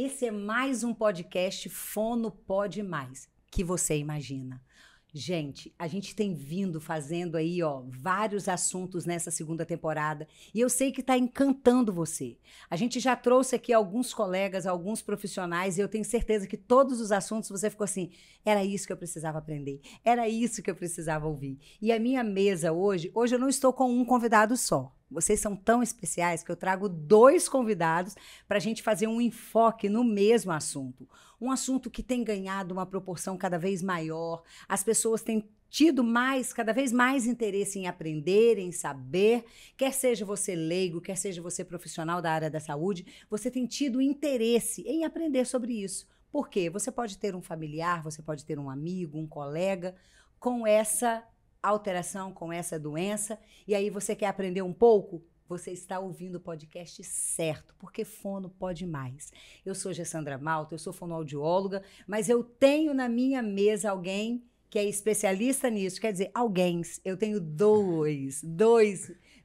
Esse é mais um podcast Fono Pode Mais, que você imagina. Gente, a gente tem vindo fazendo aí, ó, vários assuntos nessa segunda temporada e eu sei que está encantando você. A gente já trouxe aqui alguns colegas, alguns profissionais e eu tenho certeza que todos os assuntos você ficou assim, era isso que eu precisava aprender, era isso que eu precisava ouvir. E a minha mesa hoje eu não estou com um convidado só. Vocês são tão especiais que eu trago 2 convidados para a gente fazer um enfoque no mesmo assunto. Um assunto que tem ganhado uma proporção cada vez maior. As pessoas têm tido cada vez mais interesse em aprender, em saber. Quer seja você leigo, quer seja você profissional da área da saúde, você tem tido interesse em aprender sobre isso. Por quê? Você pode ter um familiar, você pode ter um amigo, um colega com essa alteração, com essa doença, e aí você quer aprender um pouco? Você está ouvindo o podcast certo, porque fono pode mais. Eu sou Gessandra Malta, eu sou fonoaudióloga, mas eu tenho na minha mesa alguém que é especialista nisso, quer dizer, alguém. Eu tenho dois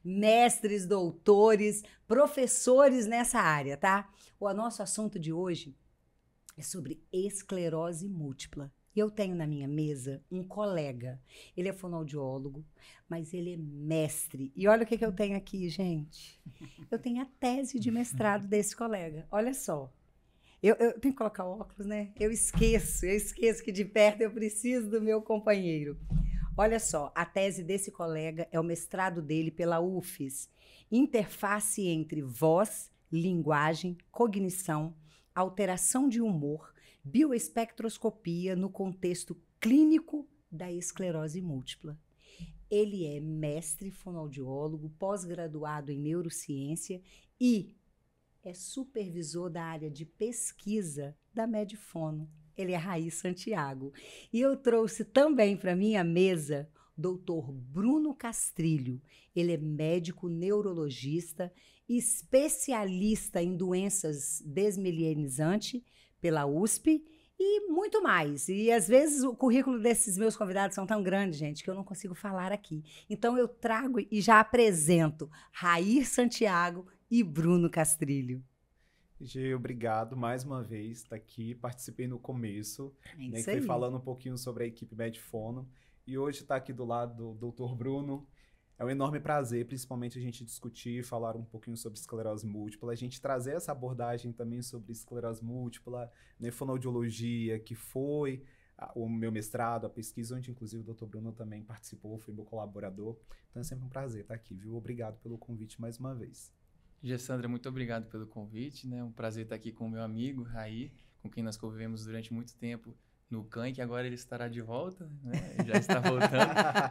mestres, doutores, professores nessa área, tá? O nosso assunto de hoje é sobre esclerose múltipla. E eu tenho na minha mesa um colega. Ele é fonoaudiólogo, mas ele é mestre. E olha o que eu tenho aqui, gente. Eu tenho a tese de mestrado desse colega. Olha só. Eu tenho que colocar óculos, né? Eu esqueço que de perto eu preciso do meu companheiro. Olha só, a tese desse colega é o mestrado dele pela UFES. Interface entre voz, linguagem, cognição, alteração de humor, bioespectroscopia no contexto clínico da esclerose múltipla. Ele é mestre fonoaudiólogo, pós-graduado em neurociência e é supervisor da área de pesquisa da Medfono. Ele é Raí Santiago. E eu trouxe também para minha mesa Dr. Bruno Castrilho. Ele é médico neurologista, especialista em doenças desmielinizantes pela USP e muito mais. E, às vezes, o currículo desses meus convidados são tão grandes, gente, que eu não consigo falar aqui. Então, eu trago e já apresento Raí Santiago e Bruno Castrilho. Gê, obrigado mais uma vez, tá aqui, participei no começo, né, que foi falando um pouquinho sobre a equipe Medfono, e hoje está aqui do lado do Dr. Bruno. É um enorme prazer, principalmente a gente discutir, falar um pouquinho sobre esclerose múltipla, a gente trazer essa abordagem também sobre esclerose múltipla, né, fonoaudiologia, que foi o meu mestrado, a pesquisa, onde inclusive o Dr. Bruno também participou, foi meu colaborador. Então é sempre um prazer estar aqui, viu? Obrigado pelo convite mais uma vez. Gessandra, muito obrigado pelo convite, né? Um prazer estar aqui com o meu amigo, Raí, com quem nós convivemos durante muito tempo no CAN, que agora ele estará de volta, né? Já está voltando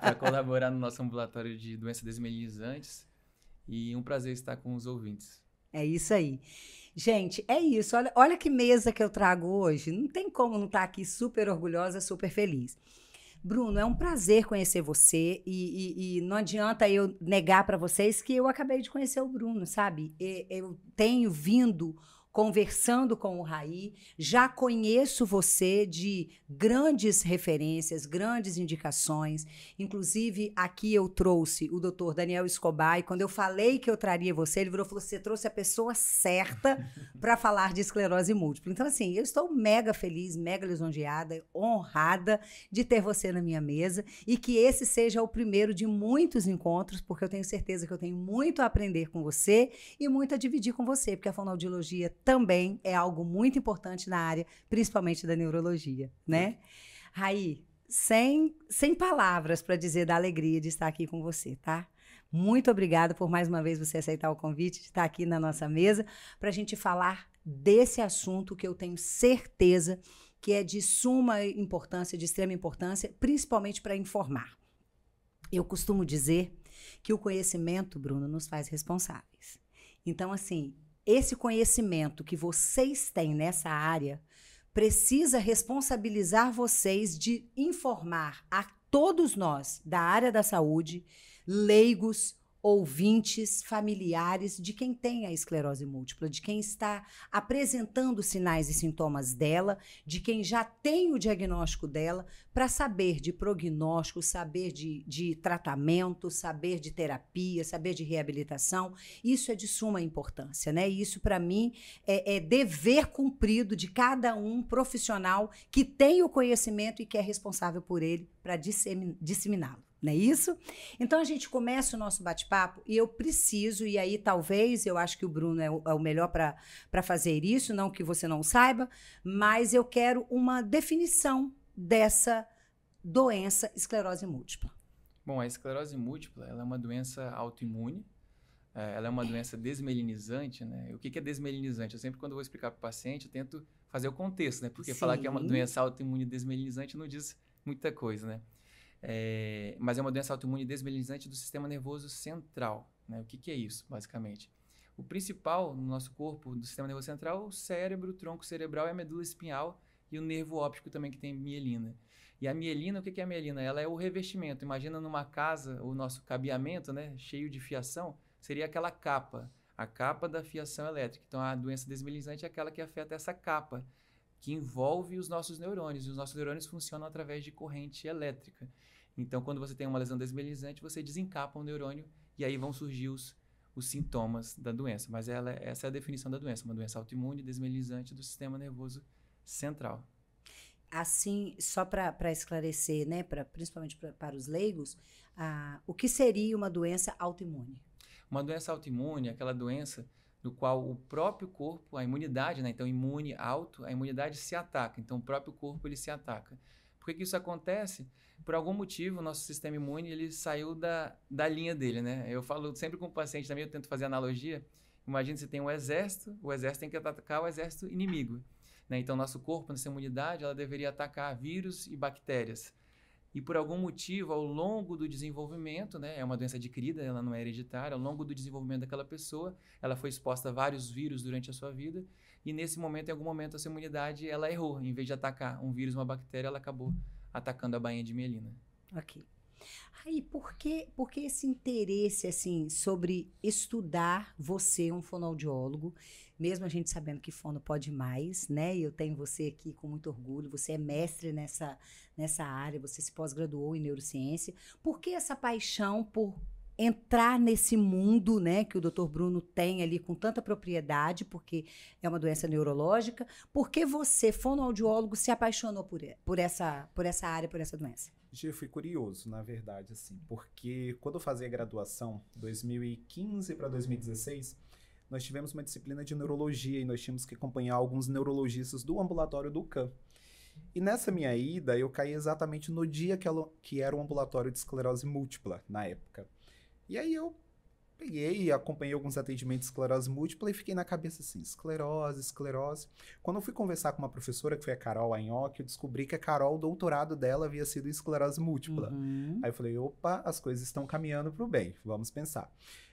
para colaborar no nosso ambulatório de doenças desmielinizantes. E um prazer estar com os ouvintes. É isso aí. Gente, é isso. Olha que mesa que eu trago hoje. Não tem como não estar aqui super orgulhosa, super feliz. Bruno, é um prazer conhecer você e não adianta eu negar para vocês que eu acabei de conhecer o Bruno, sabe? Eu tenho vindo conversando com o Raí, já conheço você de grandes referências, grandes indicações. Inclusive, aqui eu trouxe o doutor Daniel Escobar, e quando eu falei que eu traria você, ele virou e falou: você trouxe a pessoa certa para falar de esclerose múltipla. Então, assim, eu estou mega feliz, mega lisonjeada, honrada de ter você na minha mesa e que esse seja o primeiro de muitos encontros, porque eu tenho certeza que eu tenho muito a aprender com você e muito a dividir com você, porque a fonoaudiologia também é algo muito importante na área, principalmente da neurologia, né? Raí, sem palavras para dizer da alegria de estar aqui com você, tá? Muito obrigada por mais uma vez você aceitar o convite de estar aqui na nossa mesa para a gente falar desse assunto que eu tenho certeza que é de suma importância, de extrema importância, principalmente para informar. Eu costumo dizer que o conhecimento, Bruno, nos faz responsáveis. Então, assim, esse conhecimento que vocês têm nessa área precisa responsabilizar vocês de informar a todos nós da área da saúde, leigos ouvintes, familiares de quem tem a esclerose múltipla, de quem está apresentando sinais e sintomas dela, de quem já tem o diagnóstico dela, para saber de prognóstico, saber de tratamento, saber de terapia, saber de reabilitação. Isso é de suma importância, né? E isso, para mim, é dever cumprido de cada um profissional que tem o conhecimento e que é responsável por ele para disseminá-lo. Não é isso? Então, a gente começa o nosso bate-papo e eu preciso, e aí talvez, eu acho que o Bruno é o melhor para fazer isso, não que você não saiba, mas eu quero uma definição dessa doença esclerose múltipla. Bom, a esclerose múltipla, ela é uma doença autoimune, ela é uma doença desmelinizante, né? O que é desmelinizante? Eu sempre, quando eu vou explicar para o paciente, eu tento fazer o contexto, né? Porque Sim. falar que é uma doença autoimune desmelinizante não diz muita coisa, né? Mas é uma doença autoimune desmelinizante do sistema nervoso central, né? O que é isso, basicamente? O principal no nosso corpo do sistema nervoso central é o cérebro, o tronco cerebral e a medula espinhal e o nervo óptico também, que tem mielina. E a mielina, o que é a mielina? Ela é o revestimento. Imagina numa casa, o nosso cabeamento, né? Cheio de fiação, seria aquela capa, a capa da fiação elétrica. Então, a doença desmelinizante é aquela que afeta essa capa, que envolve os nossos neurônios. E os nossos neurônios funcionam através de corrente elétrica. Então, quando você tem uma lesão desmelinizante, você desencapa o neurônio e aí vão surgir os sintomas da doença. Mas essa é a definição da doença, uma doença autoimune desmelinizante do sistema nervoso central. Assim, só para esclarecer, né, principalmente para os leigos, o que seria uma doença autoimune? Uma doença autoimune é aquela doença no qual o próprio corpo, a imunidade, né, então imune auto, a imunidade se ataca, então o próprio corpo ele se ataca. Por que isso acontece? Por algum motivo, o nosso sistema imune ele saiu da linha dele, né? Eu falo sempre com o paciente também, eu tento fazer analogia. Imagina você tem um exército, o exército tem que atacar o exército inimigo, né? Então, nosso corpo, nossa imunidade, ela deveria atacar vírus e bactérias. E por algum motivo, ao longo do desenvolvimento, né? É uma doença adquirida, ela não é hereditária, ao longo do desenvolvimento daquela pessoa, ela foi exposta a vários vírus durante a sua vida, e nesse momento, em algum momento, a sua imunidade, ela errou. Em vez de atacar um vírus, uma bactéria, ela acabou atacando a bainha de mielina. Ok. Aí, por que esse interesse, assim, sobre estudar você, um fonoaudiólogo, mesmo a gente sabendo que fono pode mais, né? E eu tenho você aqui com muito orgulho, você é mestre nessa área, você se pós-graduou em neurociência. Por que essa paixão por entrar nesse mundo, né, que o Dr. Bruno tem ali com tanta propriedade, porque é uma doença neurológica? Por que você, fonoaudiólogo, se apaixonou por essa área, por essa doença? Eu fui curioso, na verdade, assim, porque quando eu fazia graduação, 2015 para 2016, nós tivemos uma disciplina de neurologia e nós tínhamos que acompanhar alguns neurologistas do ambulatório do CAM. E nessa minha ida, eu caí exatamente no dia que era o ambulatório de esclerose múltipla, na época. E aí eu peguei e acompanhei alguns atendimentos de esclerose múltipla e fiquei na cabeça assim, esclerose. Quando eu fui conversar com uma professora, que foi a Carol Anhoque, eu descobri que a Carol, o doutorado dela havia sido em esclerose múltipla. Aí eu falei, opa, as coisas estão caminhando para o bem, vamos pensar.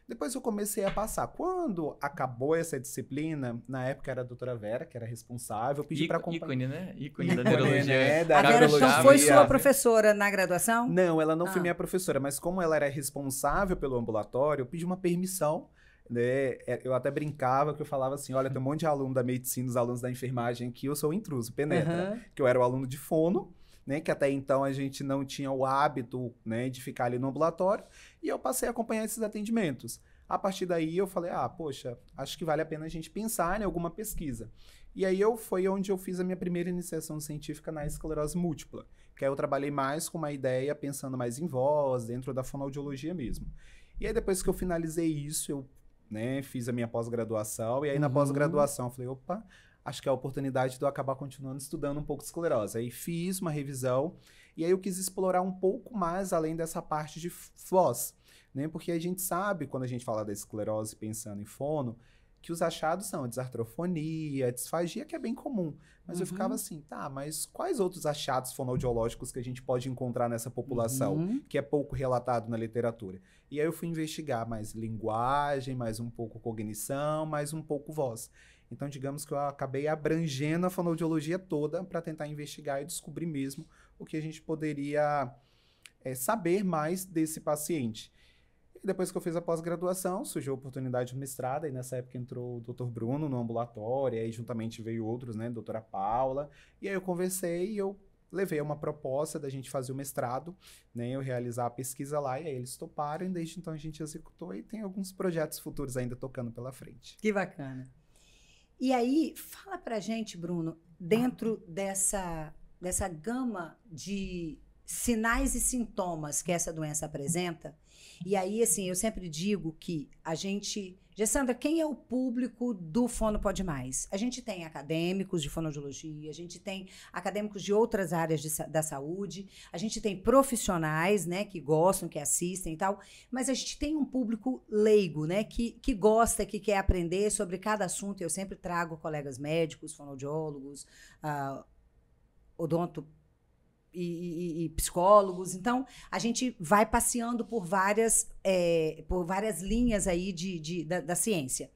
Depois eu comecei a passar. Quando acabou essa disciplina, na época era a doutora Vera, que era responsável, eu pedi para acompanhar. Ícone, né? Ícone da neurologia. Né? A Vera então foi sua professora na graduação? Não, ela não foi minha professora, mas como ela era responsável pelo ambulatório, eu pedi uma permissão, né? Eu até brincava que eu falava assim, olha, tem um monte de aluno da medicina, os alunos da enfermagem aqui, eu sou o intruso, penetra. Que eu era o aluno de fono, né, que até então a gente não tinha o hábito, né, de ficar ali no ambulatório, e eu passei a acompanhar esses atendimentos. A partir daí eu falei, poxa, acho que vale a pena a gente pensar em alguma pesquisa. E aí foi onde eu fiz a minha primeira iniciação científica na esclerose múltipla, que aí eu trabalhei mais com uma ideia, pensando mais em voz, dentro da fonoaudiologia mesmo. E aí depois que eu finalizei isso, eu, né, fiz a minha pós-graduação, e aí na pós-graduação eu falei, opa, acho que é a oportunidade de eu acabar continuando estudando um pouco de esclerose. Aí fiz uma revisão, e aí eu quis explorar um pouco mais além dessa parte de voz, né? Porque a gente sabe, quando a gente fala da esclerose pensando em fono, que os achados são a desartrofonia, a disfagia, que é bem comum. Mas eu ficava assim, mas quais outros achados fonoaudiológicos que a gente pode encontrar nessa população, que é pouco relatado na literatura? E aí eu fui investigar mais linguagem, mais um pouco cognição, mais um pouco voz. Então, digamos que eu acabei abrangendo a fonoaudiologia toda para tentar investigar e descobrir mesmo o que a gente poderia saber mais desse paciente. E depois que eu fiz a pós-graduação, surgiu a oportunidade de mestrado, e nessa época entrou o Dr. Bruno no ambulatório, e aí juntamente veio outros, né, doutora Paula, e aí eu conversei e eu levei uma proposta da gente fazer o mestrado, né, eu realizar a pesquisa lá, e aí eles toparam, e desde então a gente executou, e tem alguns projetos futuros ainda tocando pela frente. Que bacana. E aí, fala pra gente, Bruno, dentro dessa gama de sinais e sintomas que essa doença apresenta, e aí, assim, eu sempre digo que a gente... Gessandra, quem é o público do Fono Pode Mais? A gente tem acadêmicos de fonoaudiologia, a gente tem acadêmicos de outras áreas da saúde, a gente tem profissionais, né, que gostam, que assistem e tal, mas a gente tem um público leigo, né, que gosta, que quer aprender sobre cada assunto. Eu sempre trago colegas médicos, fonoaudiólogos, odonto e psicólogos. Então, a gente vai passeando por várias linhas aí da ciência.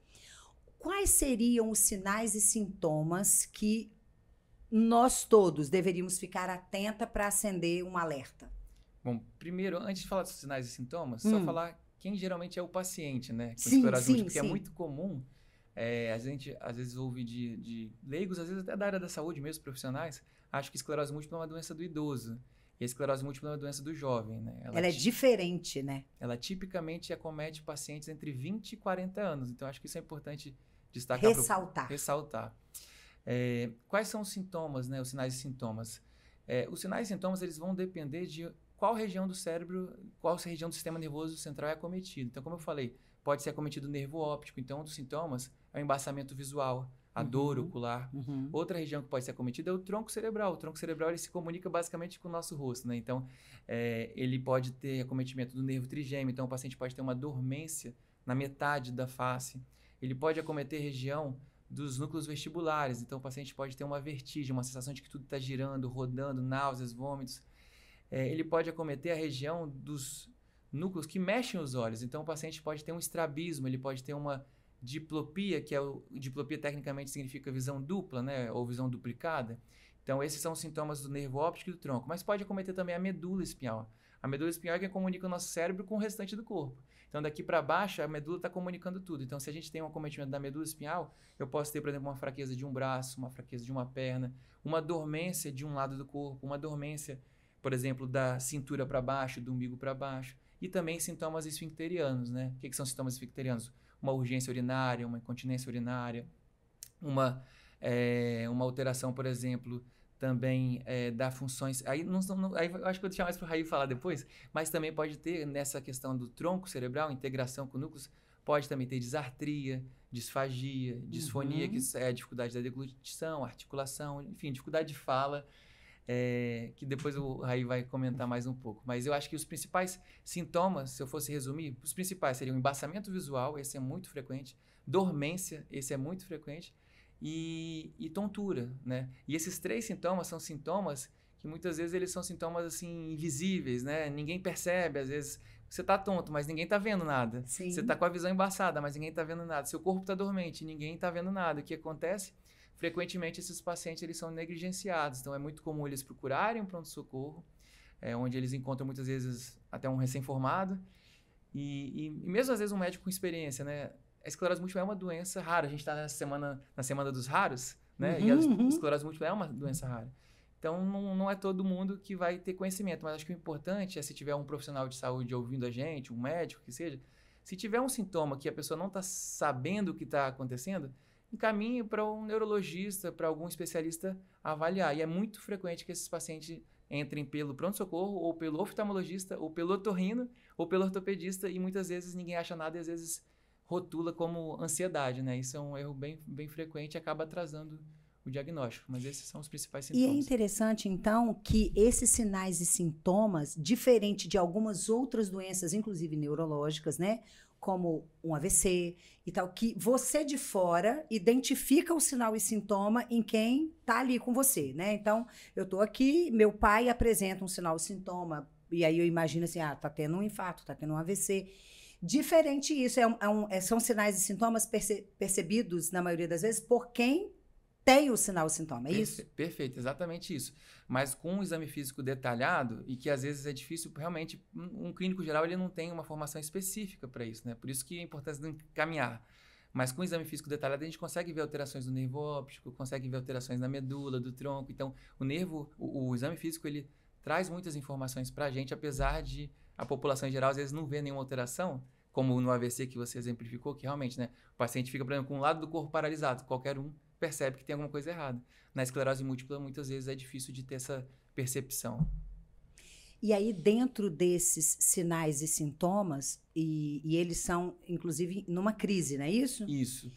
Quais seriam os sinais e sintomas que nós todos deveríamos ficar atenta para acender um alerta? Bom, primeiro, antes de falar dos sinais e sintomas, só falar quem geralmente é o paciente, né? Com sim, esclerose múltipla, porque sim. é muito comum. A gente, às vezes, ouve de leigos, às vezes até da área da saúde mesmo, profissionais, acho que esclerose múltipla é uma doença do idoso. E a esclerose múltipla é uma doença do jovem, né? Ela é diferente, né? Ela tipicamente acomete pacientes entre 20 e 40 anos. Então, acho que isso é importante destacar. Ressaltar. Quais são os sintomas, né? Os sinais e sintomas? Os sinais e sintomas, eles vão depender de qual região do cérebro, qual região do sistema nervoso central é acometida. Então, como eu falei, pode ser acometido o nervo óptico. Então, um dos sintomas é o embaçamento visual, a dor ocular. Outra região que pode ser acometida é o tronco cerebral. O tronco cerebral, ele se comunica basicamente com o nosso rosto, né? Então, ele pode ter acometimento do nervo trigêmeo. Então, o paciente pode ter uma dormência na metade da face. Ele pode acometer região dos núcleos vestibulares. Então, o paciente pode ter uma vertigem, uma sensação de que tudo está girando, rodando, náuseas, vômitos. Ele pode acometer a região dos núcleos que mexem os olhos. Então, o paciente pode ter um estrabismo, ele pode ter uma diplopia, diplopia tecnicamente significa visão dupla, né, ou visão duplicada. Então, esses são os sintomas do nervo óptico e do tronco. Mas pode acometer também a medula espinhal. A medula espinhal é quem comunica o nosso cérebro com o restante do corpo. Então, daqui para baixo, a medula está comunicando tudo. Então, se a gente tem um acometimento da medula espinhal, eu posso ter, por exemplo, uma fraqueza de um braço, uma fraqueza de uma perna, uma dormência de um lado do corpo, uma dormência, por exemplo, da cintura para baixo, do umbigo para baixo. E também sintomas esfincterianos, né? O que são sintomas esfincterianos? Uma urgência urinária, uma incontinência urinária, uma alteração, por exemplo, também da funções... Aí eu acho que vou deixar mais para o Raí falar depois, mas também pode ter, nessa questão do tronco cerebral, integração com núcleos, pode também ter disartria, disfagia, disfonia, que é a dificuldade da deglutição, articulação, enfim, dificuldade de fala, que depois o Raí vai comentar mais um pouco. Mas eu acho que os principais sintomas, se eu fosse resumir, os principais seriam embaçamento visual, esse é muito frequente, dormência, esse é muito frequente, e tontura, né? E esses três sintomas são sintomas que muitas vezes eles são sintomas assim invisíveis, né? Ninguém percebe, às vezes você tá tonto, mas ninguém tá vendo nada. Sim. Você tá com a visão embaçada, mas ninguém tá vendo nada. Seu corpo tá dormente, ninguém tá vendo nada. O que acontece? Frequentemente esses pacientes eles são negligenciados, então é muito comum eles procurarem um pronto-socorro, onde eles encontram muitas vezes até um recém-formado e mesmo às vezes um médico com experiência, né? A esclerose múltipla é uma doença rara, a gente está na semana dos raros, né? E a esclerose múltipla é uma doença rara. Então não é todo mundo que vai ter conhecimento, mas acho que o importante é se tiver um profissional de saúde ouvindo a gente, um médico que seja, se tiver um sintoma que a pessoa não está sabendo o que está acontecendo, encaminhe para um neurologista, para algum especialista avaliar. E é muito frequente que esses pacientes entrem pelo pronto-socorro, ou pelo oftalmologista, ou pelo otorrino, ou pelo ortopedista, e muitas vezes ninguém acha nada e às vezes rotula como ansiedade, né? Isso é um erro bem, bem frequente e acaba atrasando o diagnóstico, mas esses são os principais sintomas. E é interessante, então, que esses sinais e sintomas, diferente de algumas outras doenças, inclusive neurológicas, né? Como um AVC e tal, que você de fora identifica o sinal e sintoma em quem está ali com você, né? Então, eu estou aqui, meu pai apresenta um sinal e sintoma, e aí eu imagino assim, tá tendo um infarto, tá tendo um AVC. Diferente isso, são sinais e sintomas percebidos, na maioria das vezes, por quem tem o sinal e sintoma, é isso? Perfeito, exatamente isso. Mas com um exame físico detalhado, e que às vezes é difícil, realmente, um clínico geral ele não tem uma formação específica para isso, né? Por isso que é importante encaminhar. Mas com o exame físico detalhado, a gente consegue ver alterações do nervo óptico, consegue ver alterações na medula, do tronco. Então, o exame físico, ele traz muitas informações para a gente, apesar de a população em geral, às vezes, não ver nenhuma alteração, como no AVC que você exemplificou, que realmente, né, o paciente fica, por exemplo, com um lado do corpo paralisado, qualquer um percebe que tem alguma coisa errada. Na esclerose múltipla, muitas vezes é difícil de ter essa percepção. E aí, dentro desses sinais e sintomas, e eles são, inclusive, numa crise, não é isso? Isso.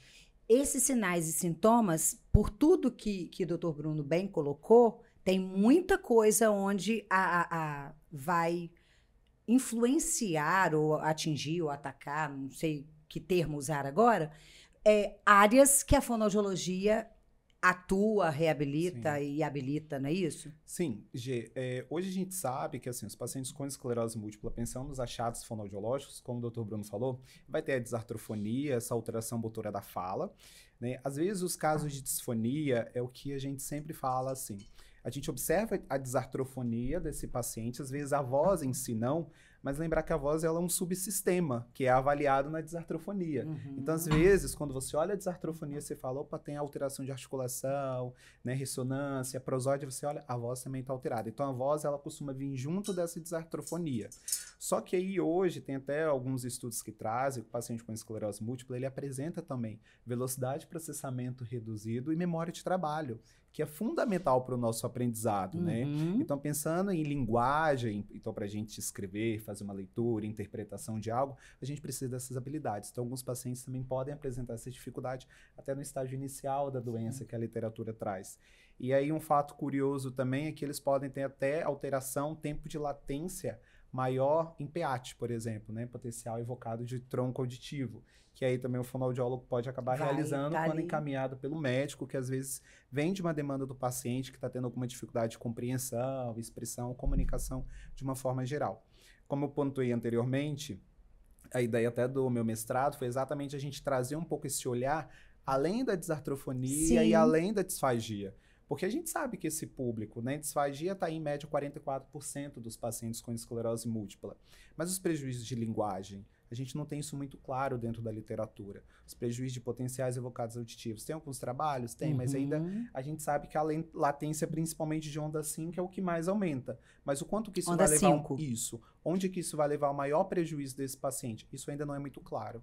Esses sinais e sintomas, por tudo que o Dr. Bruno bem colocou, tem muita coisa onde vai influenciar ou atingir ou atacar, não sei que termo usar agora, áreas que a fonoaudiologia atua, reabilita Sim. e habilita, não é isso? Sim, Gê. Hoje a gente sabe que assim, os pacientes com esclerose múltipla, pensando nos achados fonoaudiológicos, como o Dr. Bruno falou, vai ter a disartrofonia, essa alteração motora da fala, né? Às vezes os casos de disfonia é o que a gente sempre fala assim. A gente observa a disartrofonia desse paciente, às vezes a voz em si não, mas lembrar que a voz ela é um subsistema que é avaliado na disartrofonia. Uhum. Então, às vezes, quando você olha a disartrofonia, você fala, opa, tem alteração de articulação, né, ressonância, prosódia, você olha, a voz também está alterada. Então, a voz, ela costuma vir junto dessa disartrofonia. Só que aí, hoje, tem até alguns estudos que trazem que o paciente com esclerose múltipla, ele apresenta também velocidade de processamento reduzido e memória de trabalho, que é fundamental para o nosso aprendizado, né? Então, pensando em linguagem, então, para a gente escrever, fazer uma leitura, interpretação de algo, a gente precisa dessas habilidades. Então, alguns pacientes também podem apresentar essa dificuldade até no estágio inicial da doença que a literatura traz. E aí, um fato curioso também é que eles podem ter até alteração, tempo de latência maior em PEAT, por exemplo, né? Potencial evocado de tronco auditivo, que aí também o fonoaudiólogo pode acabar realizando quando encaminhado pelo médico, que às vezes vem de uma demanda do paciente que está tendo alguma dificuldade de compreensão, expressão, comunicação de uma forma geral. Como eu pontuei anteriormente, a ideia até do meu mestrado foi exatamente a gente trazer um pouco esse olhar além da disartrofonia e além da disfagia. Porque a gente sabe que esse público, né, disfagia está em média 44% dos pacientes com esclerose múltipla. Mas os prejuízos de linguagem, a gente não tem isso muito claro dentro da literatura. Os prejuízos de potenciais evocados auditivos. Tem alguns trabalhos? Tem, mas ainda a gente sabe que a latência, principalmente de onda 5, é o que mais aumenta. Mas o quanto que isso vai levar... Isso. Onde que isso vai levar o maior prejuízo desse paciente? Isso ainda não é muito claro.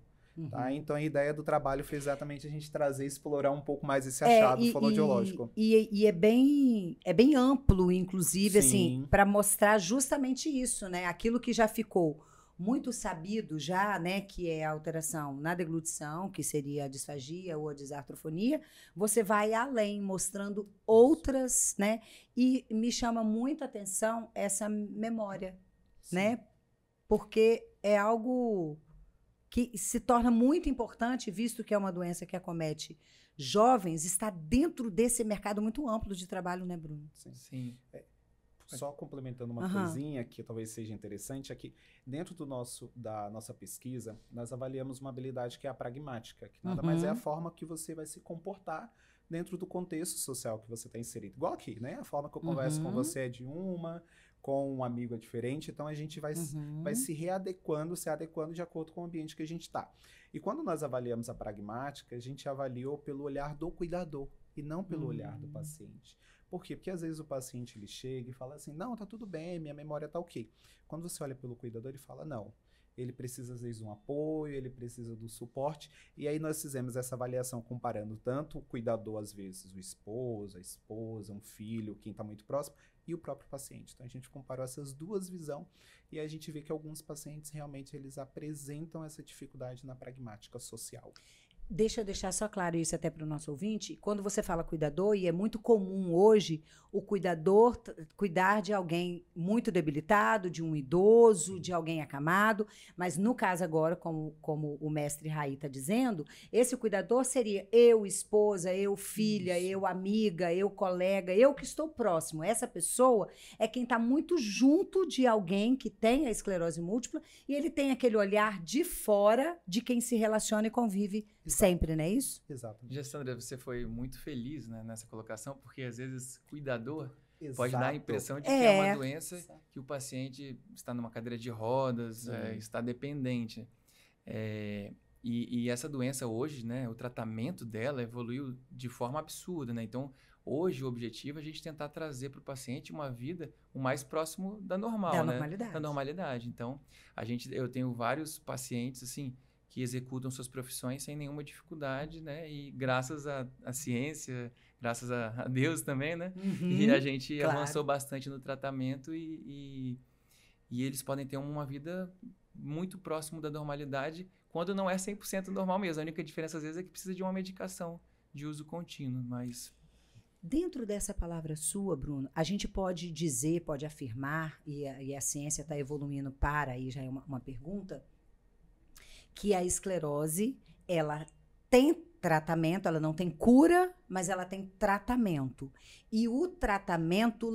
Tá? Então, a ideia do trabalho foi exatamente a gente trazer, explorar um pouco mais esse achado fonoaudiológico. E é bem amplo, inclusive, assim, para mostrar justamente isso, né? Aquilo que já ficou muito sabido já, né, que é a alteração na deglutição, que seria a disfagia ou a disartrofonia, você vai além, mostrando outras, né? E me chama muito a atenção essa memória, né? Porque é algo que se torna muito importante, visto que é uma doença que acomete jovens, está dentro desse mercado muito amplo de trabalho, né, Bruno? Sim. Só complementando uma coisinha que talvez seja interessante, é que dentro da nossa pesquisa, nós avaliamos uma habilidade que é a pragmática, que nada mais é a forma que você vai se comportar dentro do contexto social que você está inserido. Igual aqui, né? A forma que eu converso com você é de uma, com um amigo é diferente, então a gente vai se readequando, se adequando de acordo com o ambiente que a gente está. E quando nós avaliamos a pragmática, a gente avaliou pelo olhar do cuidador e não pelo olhar do paciente. Por quê? Porque às vezes o paciente ele chega e fala assim, não, tá tudo bem, minha memória tá ok. Quando você olha pelo cuidador, ele fala, não. Ele precisa, às vezes, de um apoio, ele precisa do suporte. E aí nós fizemos essa avaliação comparando tanto o cuidador, às vezes, o esposo, a esposa, um filho, quem está muito próximo, e o próprio paciente. Então, a gente comparou essas duas visões e a gente vê que alguns pacientes realmente eles apresentam essa dificuldade na pragmática social. Deixa eu deixar só claro isso até para o nosso ouvinte. Quando você fala cuidador, e é muito comum hoje o cuidador cuidar de alguém muito debilitado, de um idoso, de alguém acamado, mas no caso agora, como o mestre Raí está dizendo, esse cuidador seria eu, esposa, eu, filha, eu, amiga, eu, colega, eu que estou próximo. Essa pessoa é quem está muito junto de alguém que tem a esclerose múltipla e ele tem aquele olhar de fora de quem se relaciona e convive Sempre, não é isso? Exatamente. Gessandra, você foi muito feliz, né, nessa colocação, porque às vezes cuidador pode dar a impressão de que é uma doença que o paciente está numa cadeira de rodas, está dependente. E essa doença hoje, né, o tratamento dela evoluiu de forma absurda, né? Então, hoje o objetivo é a gente tentar trazer para o paciente uma vida o mais próximo da normal, da né? normalidade. Da normalidade. Então, eu tenho vários pacientes, assim, que executam suas profissões sem nenhuma dificuldade, né? E graças à ciência, graças a Deus também, né? E a gente avançou bastante no tratamento e eles podem ter uma vida muito próximo da normalidade quando não é 100% normal mesmo. A única diferença, às vezes, é que precisa de uma medicação de uso contínuo, mas... Dentro dessa palavra sua, Bruno, a gente pode dizer, pode afirmar, e a ciência está evoluindo para, aí já é uma pergunta, que a esclerose, ela tem tratamento, ela não tem cura, mas ela tem tratamento. E o tratamento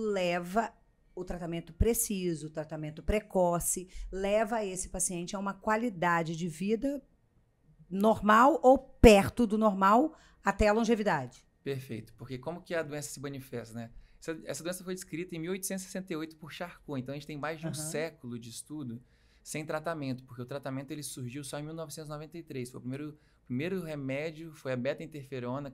o tratamento preciso, o tratamento precoce, leva esse paciente a uma qualidade de vida normal ou perto do normal até a longevidade. Perfeito, porque como que a doença se manifesta, né? Essa doença foi descrita em 1868 por Charcot, então a gente tem mais de um século de estudo sem tratamento, porque o tratamento ele surgiu só em 1993. Foi o primeiro remédio, foi a beta-interferona,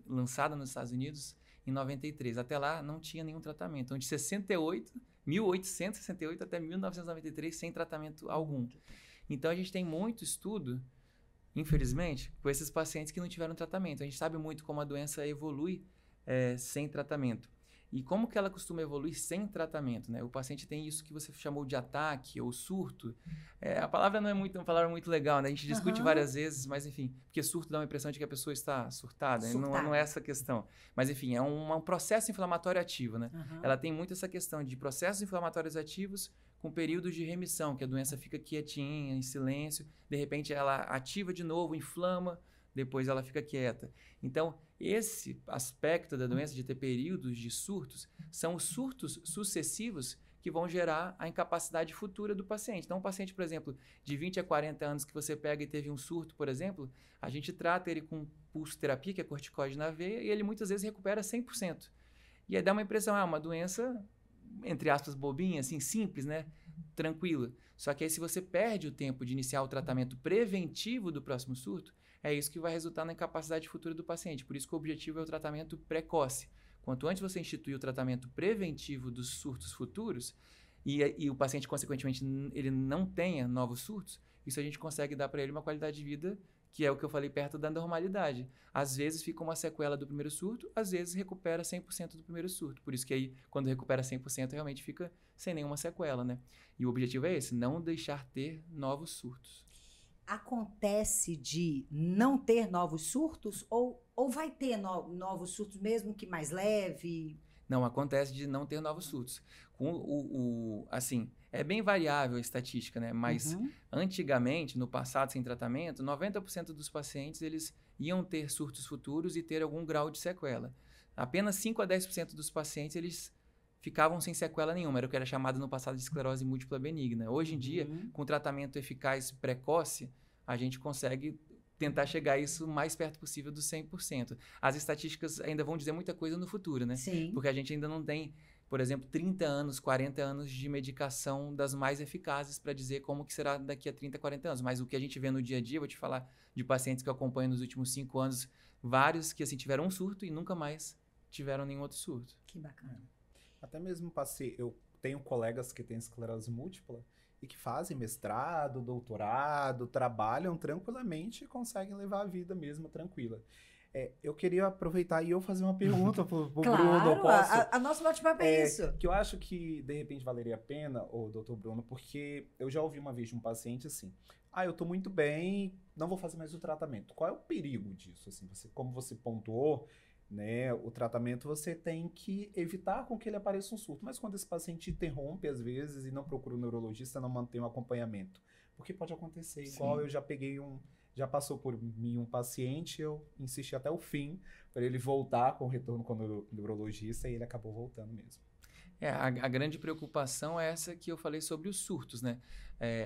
lançada nos Estados Unidos em 93. Até lá não tinha nenhum tratamento. Então, de 1868 até 1993, sem tratamento algum. Então, a gente tem muito estudo, infelizmente, com esses pacientes que não tiveram tratamento. A gente sabe muito como a doença evolui sem tratamento. E como que ela costuma evoluir sem tratamento, né? O paciente tem isso que você chamou de ataque ou surto. A palavra não é uma palavra muito legal, né? A gente discute várias vezes, mas enfim, porque surto dá uma impressão de que a pessoa está surtada. Não é essa a questão. Mas enfim, é um processo inflamatório ativo, né? Ela tem muito essa questão de processos inflamatórios ativos com períodos de remissão, que a doença fica quietinha, em silêncio, de repente ela ativa de novo, inflama, depois ela fica quieta. Então, esse aspecto da doença de ter períodos de surtos são os surtos sucessivos que vão gerar a incapacidade futura do paciente. Então, um paciente, por exemplo, de 20 a 40 anos que você pega e teve um surto, por exemplo, a gente trata ele com pulsoterapia, que é corticóide na veia, e ele muitas vezes recupera 100%. E aí dá uma impressão, uma doença, entre aspas, bobinha, assim, simples, né? Tranquila. Só que aí se você perde o tempo de iniciar o tratamento preventivo do próximo surto, é isso que vai resultar na incapacidade futura do paciente. Por isso que o objetivo é o tratamento precoce. Quanto antes você instituir o tratamento preventivo dos surtos futuros e o paciente, consequentemente, ele não tenha novos surtos, isso a gente consegue dar para ele uma qualidade de vida que é o que eu falei, perto da normalidade. Às vezes fica uma sequela do primeiro surto, às vezes recupera 100% do primeiro surto. Por isso que aí, quando recupera 100%, realmente fica sem nenhuma sequela, né? E o objetivo é esse, não deixar ter novos surtos. Acontece de não ter novos surtos ou vai ter novos surtos, mesmo que mais leve? Não, acontece de não ter novos surtos. Assim, é bem variável a estatística, né? Mas antigamente, no passado, sem tratamento, 90% dos pacientes eles iam ter surtos futuros e ter algum grau de sequela. Apenas 5 a 10% dos pacientes eles ficavam sem sequela nenhuma, era o que era chamado no passado de esclerose múltipla benigna. Hoje em dia, com tratamento eficaz precoce, a gente consegue tentar chegar a isso o mais perto possível do 100%. As estatísticas ainda vão dizer muita coisa no futuro, né? Sim. Porque a gente ainda não tem, por exemplo, 30 anos, 40 anos de medicação das mais eficazes para dizer como que será daqui a 30, 40 anos. Mas o que a gente vê no dia a dia, vou te falar de pacientes que eu acompanho nos últimos 5 anos, vários que assim, tiveram um surto e nunca mais tiveram nenhum outro surto. Que bacana. Até mesmo eu tenho colegas que têm esclerose múltipla e que fazem mestrado, doutorado, trabalham tranquilamente e conseguem levar a vida mesmo tranquila. Eu queria aproveitar e eu fazer uma pergunta pro Bruno. Posso? A nosso bate-papo é isso. Que eu acho que, de repente, valeria a pena, doutor Bruno, porque eu já ouvi uma vez de um paciente assim, eu tô muito bem, não vou fazer mais o tratamento. Qual é o perigo disso? Assim, como você pontuou, né, o tratamento você tem que evitar com que ele apareça um surto. Mas quando esse paciente interrompe, às vezes, e não procura um neurologista, não mantém um acompanhamento. Porque pode acontecer. Sim. Igual eu já peguei já passou por mim um paciente, eu insisti até o fim para ele voltar com o retorno com o neurologista e ele acabou voltando mesmo. A grande preocupação é essa que eu falei sobre os surtos, né?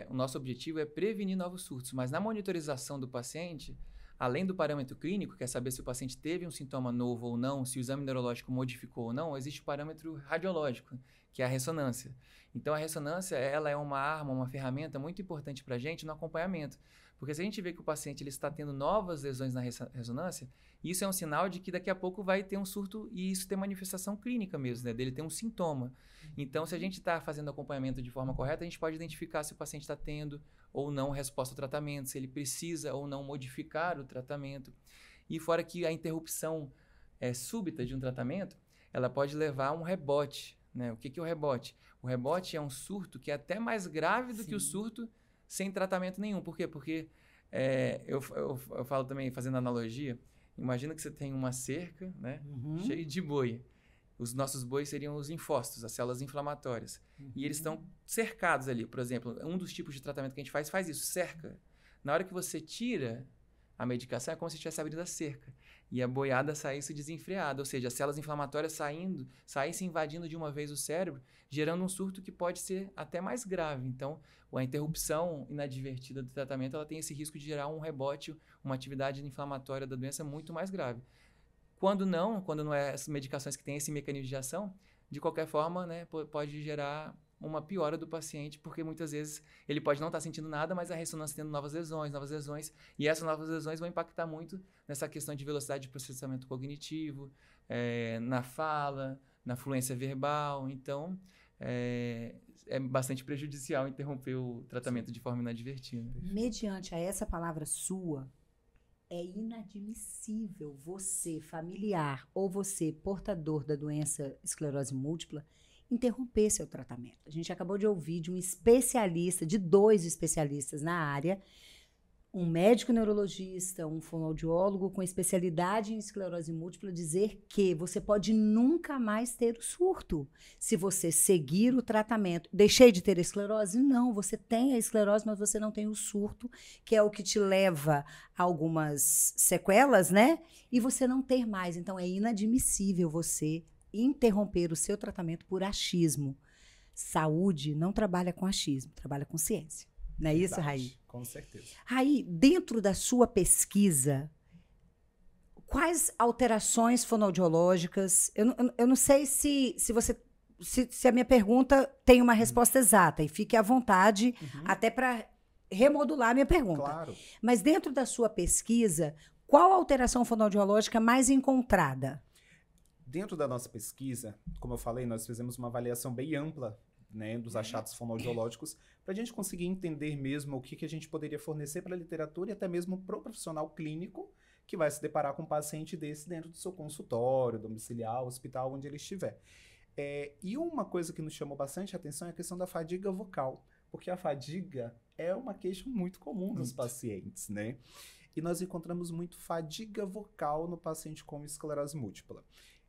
O nosso objetivo é prevenir novos surtos, mas na monitorização do paciente, além do parâmetro clínico, que é saber se o paciente teve um sintoma novo ou não, se o exame neurológico modificou ou não, existe o parâmetro radiológico, que é a ressonância. Então, a ressonância, ela é uma arma, uma ferramenta muito importante para a gente no acompanhamento. Porque se a gente vê que o paciente ele está tendo novas lesões na ressonância, isso é um sinal de que daqui a pouco vai ter um surto e isso tem manifestação clínica mesmo, né? Dele ter um sintoma. Então, se a gente está fazendo acompanhamento de forma correta, a gente pode identificar se o paciente está tendo ou não resposta ao tratamento, se ele precisa ou não modificar o tratamento. E fora que a interrupção súbita de um tratamento, ela pode levar a um rebote, né? O que é o rebote? O rebote é um surto que é até mais grave do que o surto sem tratamento nenhum. Por quê? Porque eu falo também, fazendo analogia, imagina que você tem uma cerca, né, cheia de boi. Os nossos bois seriam os infócitos, as células inflamatórias. E eles estão cercados ali. Por exemplo, um dos tipos de tratamento que a gente faz isso, cerca. Na hora que você tira a medicação, é como se tivesse abrido a cerca. E a boiada saísse desenfreada, ou seja, as células inflamatórias saíssem invadindo de uma vez o cérebro, gerando um surto que pode ser até mais grave. Então, a interrupção inadvertida do tratamento, ela tem esse risco de gerar um rebote, uma atividade inflamatória da doença muito mais grave. Quando não é essas medicações que têm esse mecanismo de ação, de qualquer forma, né, pode gerar uma piora do paciente, porque muitas vezes ele pode não estar sentindo nada, mas a ressonância tendo novas lesões, e essas novas lesões vão impactar muito nessa questão de velocidade de processamento cognitivo, na fala, na fluência verbal. Então, é bastante prejudicial interromper o tratamento de forma inadvertida. Mediante a essa palavra sua, é inadmissível você, familiar, ou você, portador da doença esclerose múltipla, interromper seu tratamento. A gente acabou de ouvir de um especialista, de 2 especialistas na área, um médico neurologista, um fonoaudiólogo com especialidade em esclerose múltipla, dizer que você pode nunca mais ter o surto se você seguir o tratamento. Deixei de ter a esclerose? Não, você tem a esclerose, mas você não tem o surto, que é o que te leva a algumas sequelas, né? E você não ter mais. Então, é inadmissível você interromper o seu tratamento por achismo. Saúde não trabalha com achismo, trabalha com ciência. Não é isso, Raí? Com certeza. Raí, dentro da sua pesquisa, quais alterações fonoaudiológicas... Eu não sei se a minha pergunta tem uma resposta exata, e fique à vontade até para remodular a minha pergunta. Claro. Mas dentro da sua pesquisa, qual a alteração fonoaudiológica mais encontrada? Dentro da nossa pesquisa, como eu falei, nós fizemos uma avaliação bem ampla, né, dos achados fonoaudiológicos, para a gente conseguir entender mesmo o que a gente poderia fornecer para a literatura e até mesmo para o profissional clínico que vai se deparar com um paciente desse dentro do seu consultório, domiciliar, hospital, onde ele estiver. E uma coisa que nos chamou bastante atenção é a questão da fadiga vocal, porque a fadiga é uma queixa muito comum dos pacientes, né? E nós encontramos muito fadiga vocal no paciente com esclerose múltipla.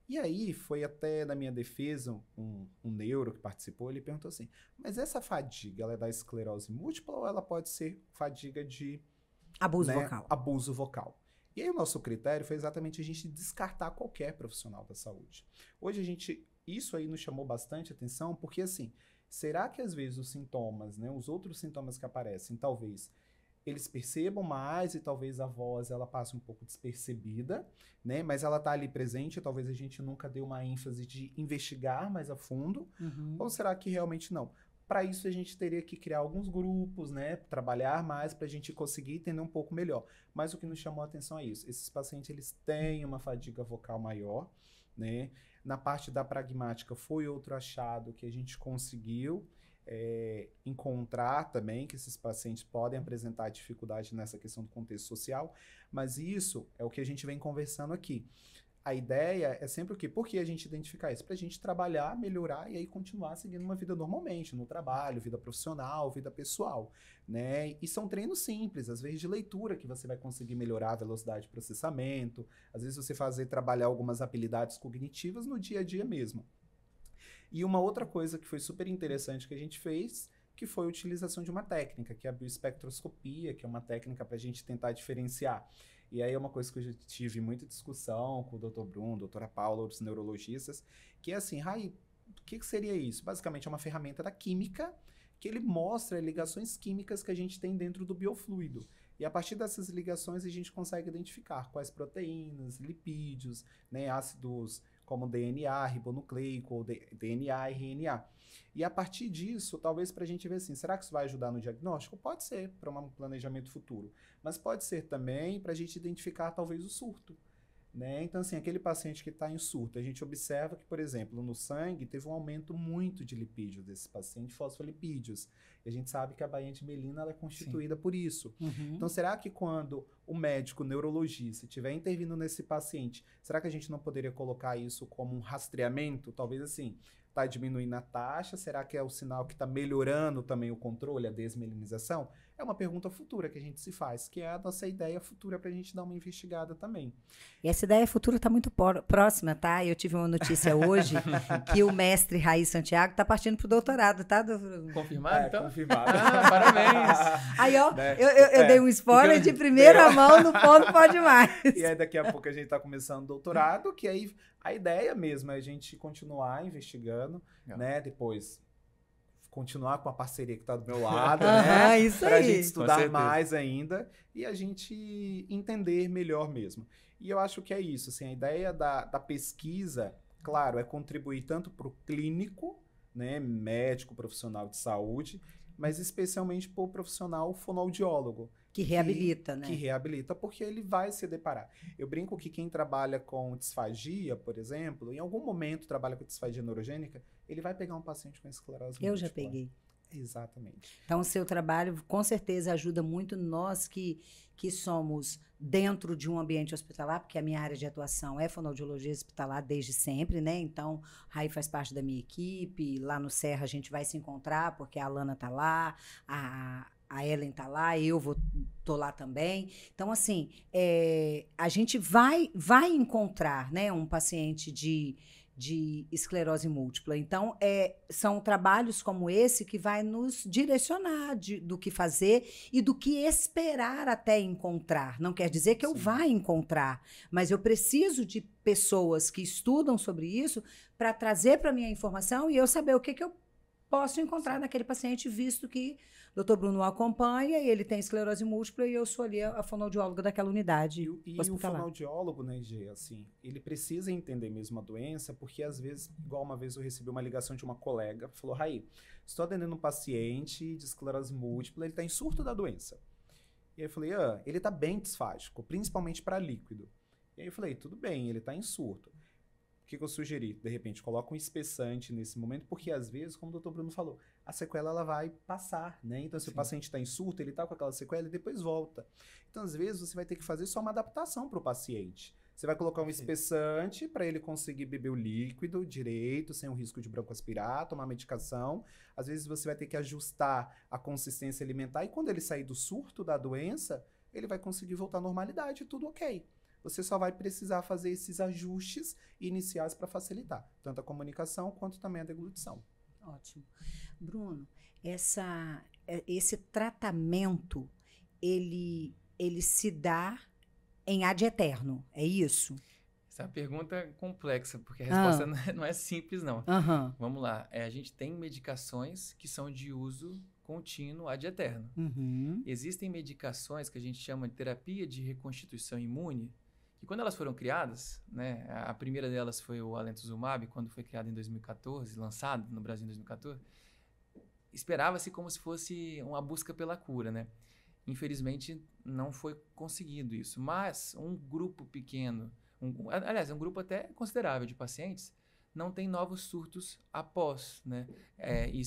E aí, foi até na minha defesa, um neuro que participou, ele perguntou assim, mas essa fadiga, ela é da esclerose múltipla ou ela pode ser fadiga de... Abuso vocal. Abuso vocal. E aí, o nosso critério foi exatamente a gente descartar qualquer profissional da saúde. Hoje, isso aí nos chamou bastante atenção, porque assim, será que às vezes os sintomas, né, os outros sintomas que aparecem, talvez... eles percebam mais e talvez a voz ela passe um pouco despercebida, né? Mas ela está ali presente, talvez a gente nunca dê uma ênfase de investigar mais a fundo, ou será que realmente não? Para isso a gente teria que criar alguns grupos, né? Trabalhar mais para a gente conseguir entender um pouco melhor. Mas o que nos chamou a atenção é isso. Esses pacientes eles têm uma fadiga vocal maior, né? Na parte da pragmática foi outro achado que a gente conseguiu encontrar também que esses pacientes podem apresentar dificuldade nessa questão do contexto social, mas isso é o que a gente vem conversando aqui. A ideia é sempre o quê? Por que a gente identificar isso? Para a gente trabalhar, melhorar e aí continuar seguindo uma vida normalmente, no trabalho, vida profissional, vida pessoal, né? E são treinos simples, às vezes de leitura, que você vai conseguir melhorar a velocidade de processamento, às vezes você trabalhar algumas habilidades cognitivas no dia a dia mesmo. E uma outra coisa que foi super interessante que a gente fez, que foi a utilização de uma técnica, que é a bioespectroscopia, que é uma técnica para a gente tentar diferenciar. E aí é uma coisa que eu já tive muita discussão com o Dr. Bruno, doutora Paula, outros neurologistas, que é assim, Raí, o que seria isso? Basicamente é uma ferramenta da química que ele mostra ligações químicas que a gente tem dentro do biofluido. E a partir dessas ligações a gente consegue identificar quais proteínas, lipídios, né, ácidos como DNA, ribonucleico, ou DNA e RNA. E a partir disso, talvez para a gente ver assim, será que isso vai ajudar no diagnóstico? Pode ser, para um planejamento futuro. Mas pode ser também para a gente identificar talvez o surto. Né? Então, assim, aquele paciente que está em surto, a gente observa que, por exemplo, no sangue teve um aumento muito de lipídios desse paciente, fosfolipídios. E a gente sabe que a bainha de mielina ela é constituída por isso. Então, será que quando o médico neurologista estiver intervindo nesse paciente, será que a gente não poderia colocar isso como um rastreamento? Talvez assim, está diminuindo a taxa, será que é o sinal que está melhorando também o controle, a desmielinização? É uma pergunta futura que a gente se faz, que é a nossa ideia futura para a gente dar uma investigada também. E essa ideia futura está muito próxima, tá? Eu tive uma notícia hoje que o mestre Raí Santiago está partindo para o doutorado, tá? Confirmado, então? Confirmado. Parabéns! Aí, ó, né? eu dei um spoiler de primeira mão no Fono Pode Mais. E aí, daqui a pouco, a gente está começando o doutorado, que aí a ideia mesmo é a gente continuar investigando, né? Depois continuar com a parceria que está do meu lado, né? Isso pra aí. Gente estudar mais ainda e a gente entender melhor mesmo. E eu acho que é isso, assim, a ideia da pesquisa, claro, é contribuir tanto para o clínico, né, médico, profissional de saúde, mas especialmente para o profissional fonoaudiólogo. Que reabilita, né? Que reabilita, porque ele vai se deparar. Eu brinco que quem trabalha com disfagia, por exemplo, em algum momento trabalha com disfagia neurogênica, ele vai pegar um paciente com esclerose múltipla. Eu já peguei. Exatamente. Então, o seu trabalho, com certeza, ajuda muito nós que somos dentro de um ambiente hospitalar, porque a minha área de atuação é fonoaudiologia hospitalar desde sempre, né? Então, Raí faz parte da minha equipe, lá no Serra a gente vai se encontrar, porque a Alana tá lá, a Ellen tá lá, tô lá também. Então, assim, a gente vai encontrar, né, um paciente de esclerose múltipla. Então, são trabalhos como esse que vai nos direcionar do que fazer e do que esperar até encontrar. Não quer dizer que eu vá encontrar, mas eu preciso de pessoas que estudam sobre isso para trazer para mim a informação e eu saber o que eu posso encontrar naquele paciente, visto que o Dr. Bruno o acompanha e ele tem esclerose múltipla e eu sou ali a fonoaudióloga daquela unidade hospitalar. E o fonoaudiólogo, né, Gê, assim, ele precisa entender mesmo a doença, porque às vezes, igual uma vez eu recebi uma ligação de uma colega, falou, Raí, estou atendendo um paciente de esclerose múltipla, ele está em surto da doença. E aí eu falei, ele está bem disfágico, principalmente para líquido. E aí eu falei, tudo bem, ele está em surto. O que eu sugeri? De repente, coloca um espessante nesse momento, porque às vezes, como o Dr. Bruno falou, a sequela ela vai passar, né? Então, se o paciente está em surto, ele está com aquela sequela e depois volta. Então, às vezes, você vai ter que fazer só uma adaptação para o paciente. Você vai colocar um espessante para ele conseguir beber o líquido direito, sem o risco de broncoaspirar, tomar medicação. Às vezes, você vai ter que ajustar a consistência alimentar e quando ele sair do surto da doença, ele vai conseguir voltar à normalidade, tudo ok. Você só vai precisar fazer esses ajustes iniciais para facilitar, tanto a comunicação quanto também a deglutição. Ótimo. Bruno, esse tratamento, ele se dá em ad eterno, é isso? Essa é uma pergunta complexa, porque a resposta não é simples, não. Vamos lá. A gente tem medicações que são de uso contínuo ad eterno. Existem medicações que a gente chama de terapia de reconstituição imune, e quando elas foram criadas, né, a primeira delas foi o Alentuzumab, quando foi criado em 2014, lançado no Brasil em 2014, esperava-se como se fosse uma busca pela cura, né? Infelizmente, não foi conseguido isso. Mas um grupo pequeno, aliás, um grupo até considerável de pacientes, não tem novos surtos após, né? E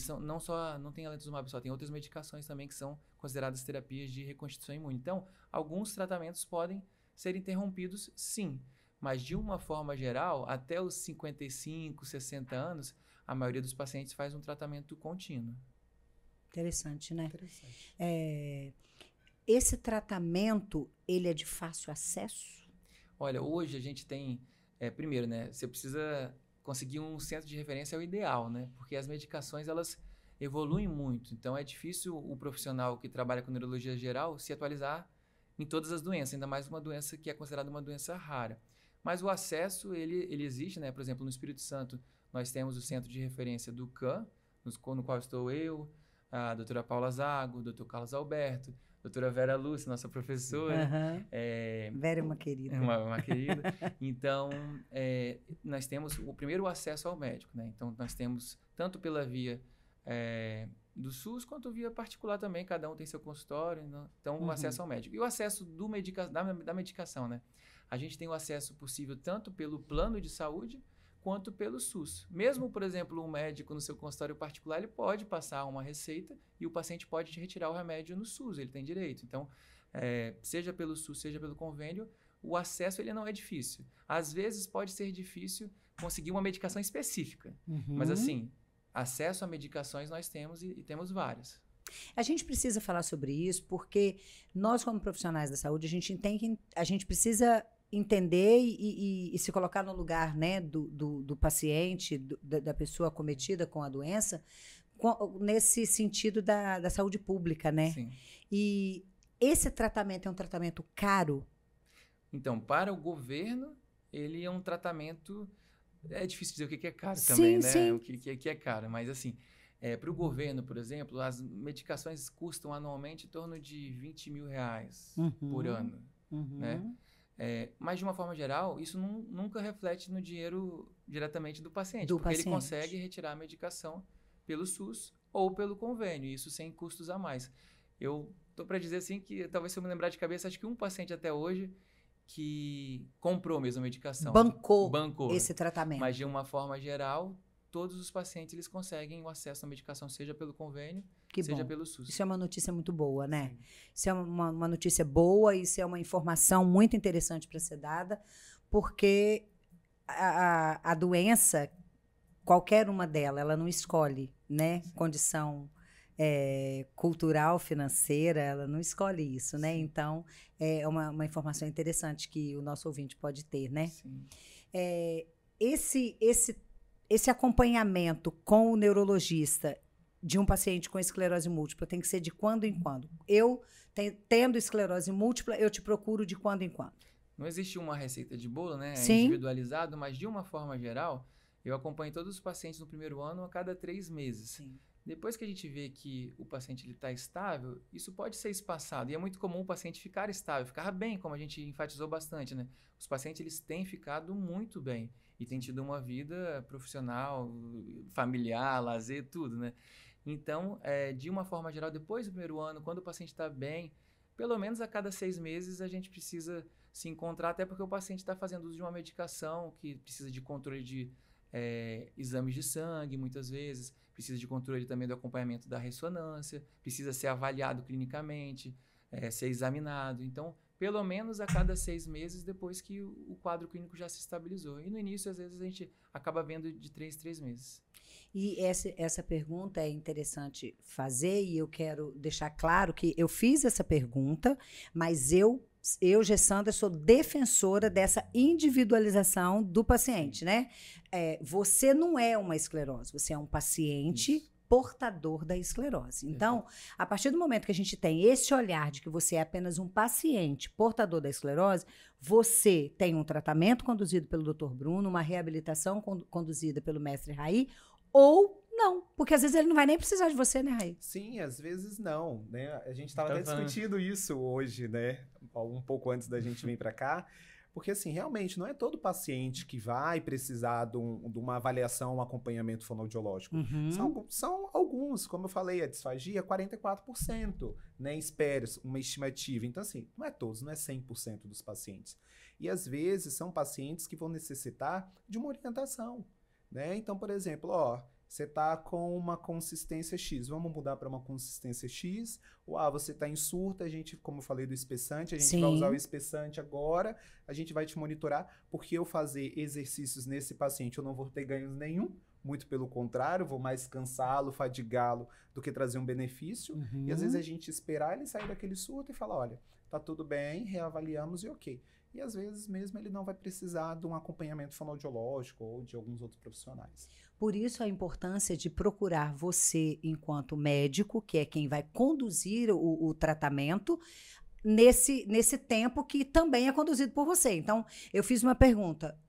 não tem Alentuzumab só, tem outras medicações também que são consideradas terapias de reconstituição imune. Então, alguns tratamentos podem ser interrompidos, sim. Mas, de uma forma geral, até os 55, 60 anos, a maioria dos pacientes faz um tratamento contínuo. Interessante, né? Interessante. Esse tratamento, ele é de fácil acesso? Olha, hoje a gente tem... primeiro, né? Você precisa conseguir um centro de referência é o ideal, né? Porque as medicações, elas evoluem muito. Então, é difícil o profissional que trabalha com neurologia geral se atualizar em todas as doenças, ainda mais uma doença que é considerada uma doença rara. Mas o acesso, ele existe, né? Por exemplo, no Espírito Santo, nós temos o centro de referência do CAN, no qual estou eu, a doutora Paula Zago, o doutor Carlos Alberto, a doutora Vera Lúcia, nossa professora. Vera é uma querida. Uma querida. Então, nós temos o primeiro acesso ao médico, né? Então, nós temos tanto pela via do SUS quanto via particular também, cada um tem seu consultório, então o acesso ao médico. E o acesso da medicação, né? A gente tem o acesso possível tanto pelo plano de saúde quanto pelo SUS. Mesmo, por exemplo, um médico no seu consultório particular, ele pode passar uma receita e o paciente pode retirar o remédio no SUS, ele tem direito. Então, seja pelo SUS, seja pelo convênio, o acesso ele não é difícil. Às vezes pode ser difícil conseguir uma medicação específica, mas assim, acesso a medicações nós temos e temos várias. A gente precisa falar sobre isso porque nós, como profissionais da saúde, a gente precisa entender e se colocar no lugar, né, do paciente, da pessoa acometida com a doença, nesse sentido da saúde pública, né? Sim. E esse tratamento é um tratamento caro? Então, para o governo, ele é um tratamento... É difícil dizer o que é caro também, né? Sim. O que é caro, mas assim... para o governo, por exemplo, as medicações custam anualmente em torno de R$20 mil por ano, né? Mas, de uma forma geral, isso nunca reflete no dinheiro diretamente do paciente, porque ele consegue retirar a medicação pelo SUS ou pelo convênio, isso sem custos a mais. Eu estou para dizer assim que, talvez se eu me lembrar de cabeça, acho que um paciente até hoje que comprou mesmo a medicação. Bancou esse tratamento. Mas, de uma forma geral, todos os pacientes eles conseguem o acesso à medicação, seja pelo convênio, seja pelo SUS. Isso é uma notícia muito boa, né? Sim. Isso é uma notícia boa, isso é uma informação muito interessante para ser dada, porque a doença, qualquer uma delas, ela não escolhe, né? Sim. Condição cultural, financeira, ela não escolhe isso, né? Sim. Então, é uma informação interessante que o nosso ouvinte pode ter, né? Sim. Esse acompanhamento com o neurologista de um paciente com esclerose múltipla tem que ser de quando em quando? Eu, tendo esclerose múltipla, eu te procuro de quando em quando? Não existe uma receita de bolo, né? Sim. É individualizado, mas de uma forma geral, eu acompanho todos os pacientes no primeiro ano a cada 3 meses. Sim. Depois que a gente vê que o paciente está estável, isso pode ser espaçado. E é muito comum o paciente ficar estável, ficar bem, como a gente enfatizou bastante, né? Os pacientes eles têm ficado muito bem e têm tido uma vida profissional, familiar, lazer, tudo, né? Então, de uma forma geral, depois do primeiro ano, quando o paciente está bem, pelo menos a cada 6 meses a gente precisa se encontrar, até porque o paciente está fazendo uso de uma medicação que precisa de controle de exames de sangue, muitas vezes, precisa de controle também do acompanhamento da ressonância, precisa ser avaliado clinicamente, ser examinado. Então, pelo menos a cada 6 meses, depois que o quadro clínico já se estabilizou. E no início, às vezes, a gente acaba vendo de 3 meses. E essa pergunta é interessante fazer, e eu quero deixar claro que eu fiz essa pergunta, mas eu, Gessandra, sou defensora dessa individualização do paciente, né? Você não é uma esclerose, você é um paciente portador da esclerose. Então, a partir do momento que a gente tem esse olhar de que você é apenas um paciente portador da esclerose, você tem um tratamento conduzido pelo Dr. Bruno, uma reabilitação conduzida pelo mestre Raí, ou não, porque às vezes ele não vai nem precisar de você, né, Raí? Sim, às vezes não, né? A gente estava até discutindo isso hoje, né? Um pouco antes da gente vir para cá, porque assim, realmente não é todo paciente que vai precisar de uma avaliação, um acompanhamento fonoaudiológico. São alguns, como eu falei, a disfagia 44%, né? Espera uma estimativa. Então assim, não é todos, não é 100% dos pacientes. E às vezes são pacientes que vão necessitar de uma orientação, né? Então, por exemplo, você está com uma consistência X, vamos mudar para uma consistência X, ou você está em surto, a gente, como eu falei do espessante, a gente vai usar o espessante agora, a gente vai te monitorar, porque eu fazer exercícios nesse paciente eu não vou ter ganhos nenhum, muito pelo contrário, vou mais cansá-lo, fadigá-lo, do que trazer um benefício, e às vezes a gente esperar ele sair daquele surto e falar, olha, tá tudo bem, reavaliamos e ok. E às vezes mesmo ele não vai precisar de um acompanhamento fonoaudiológico ou de alguns outros profissionais. Por isso a importância de procurar você enquanto médico, que é quem vai conduzir o tratamento, nesse tempo que também é conduzido por você. Então, eu fiz uma pergunta,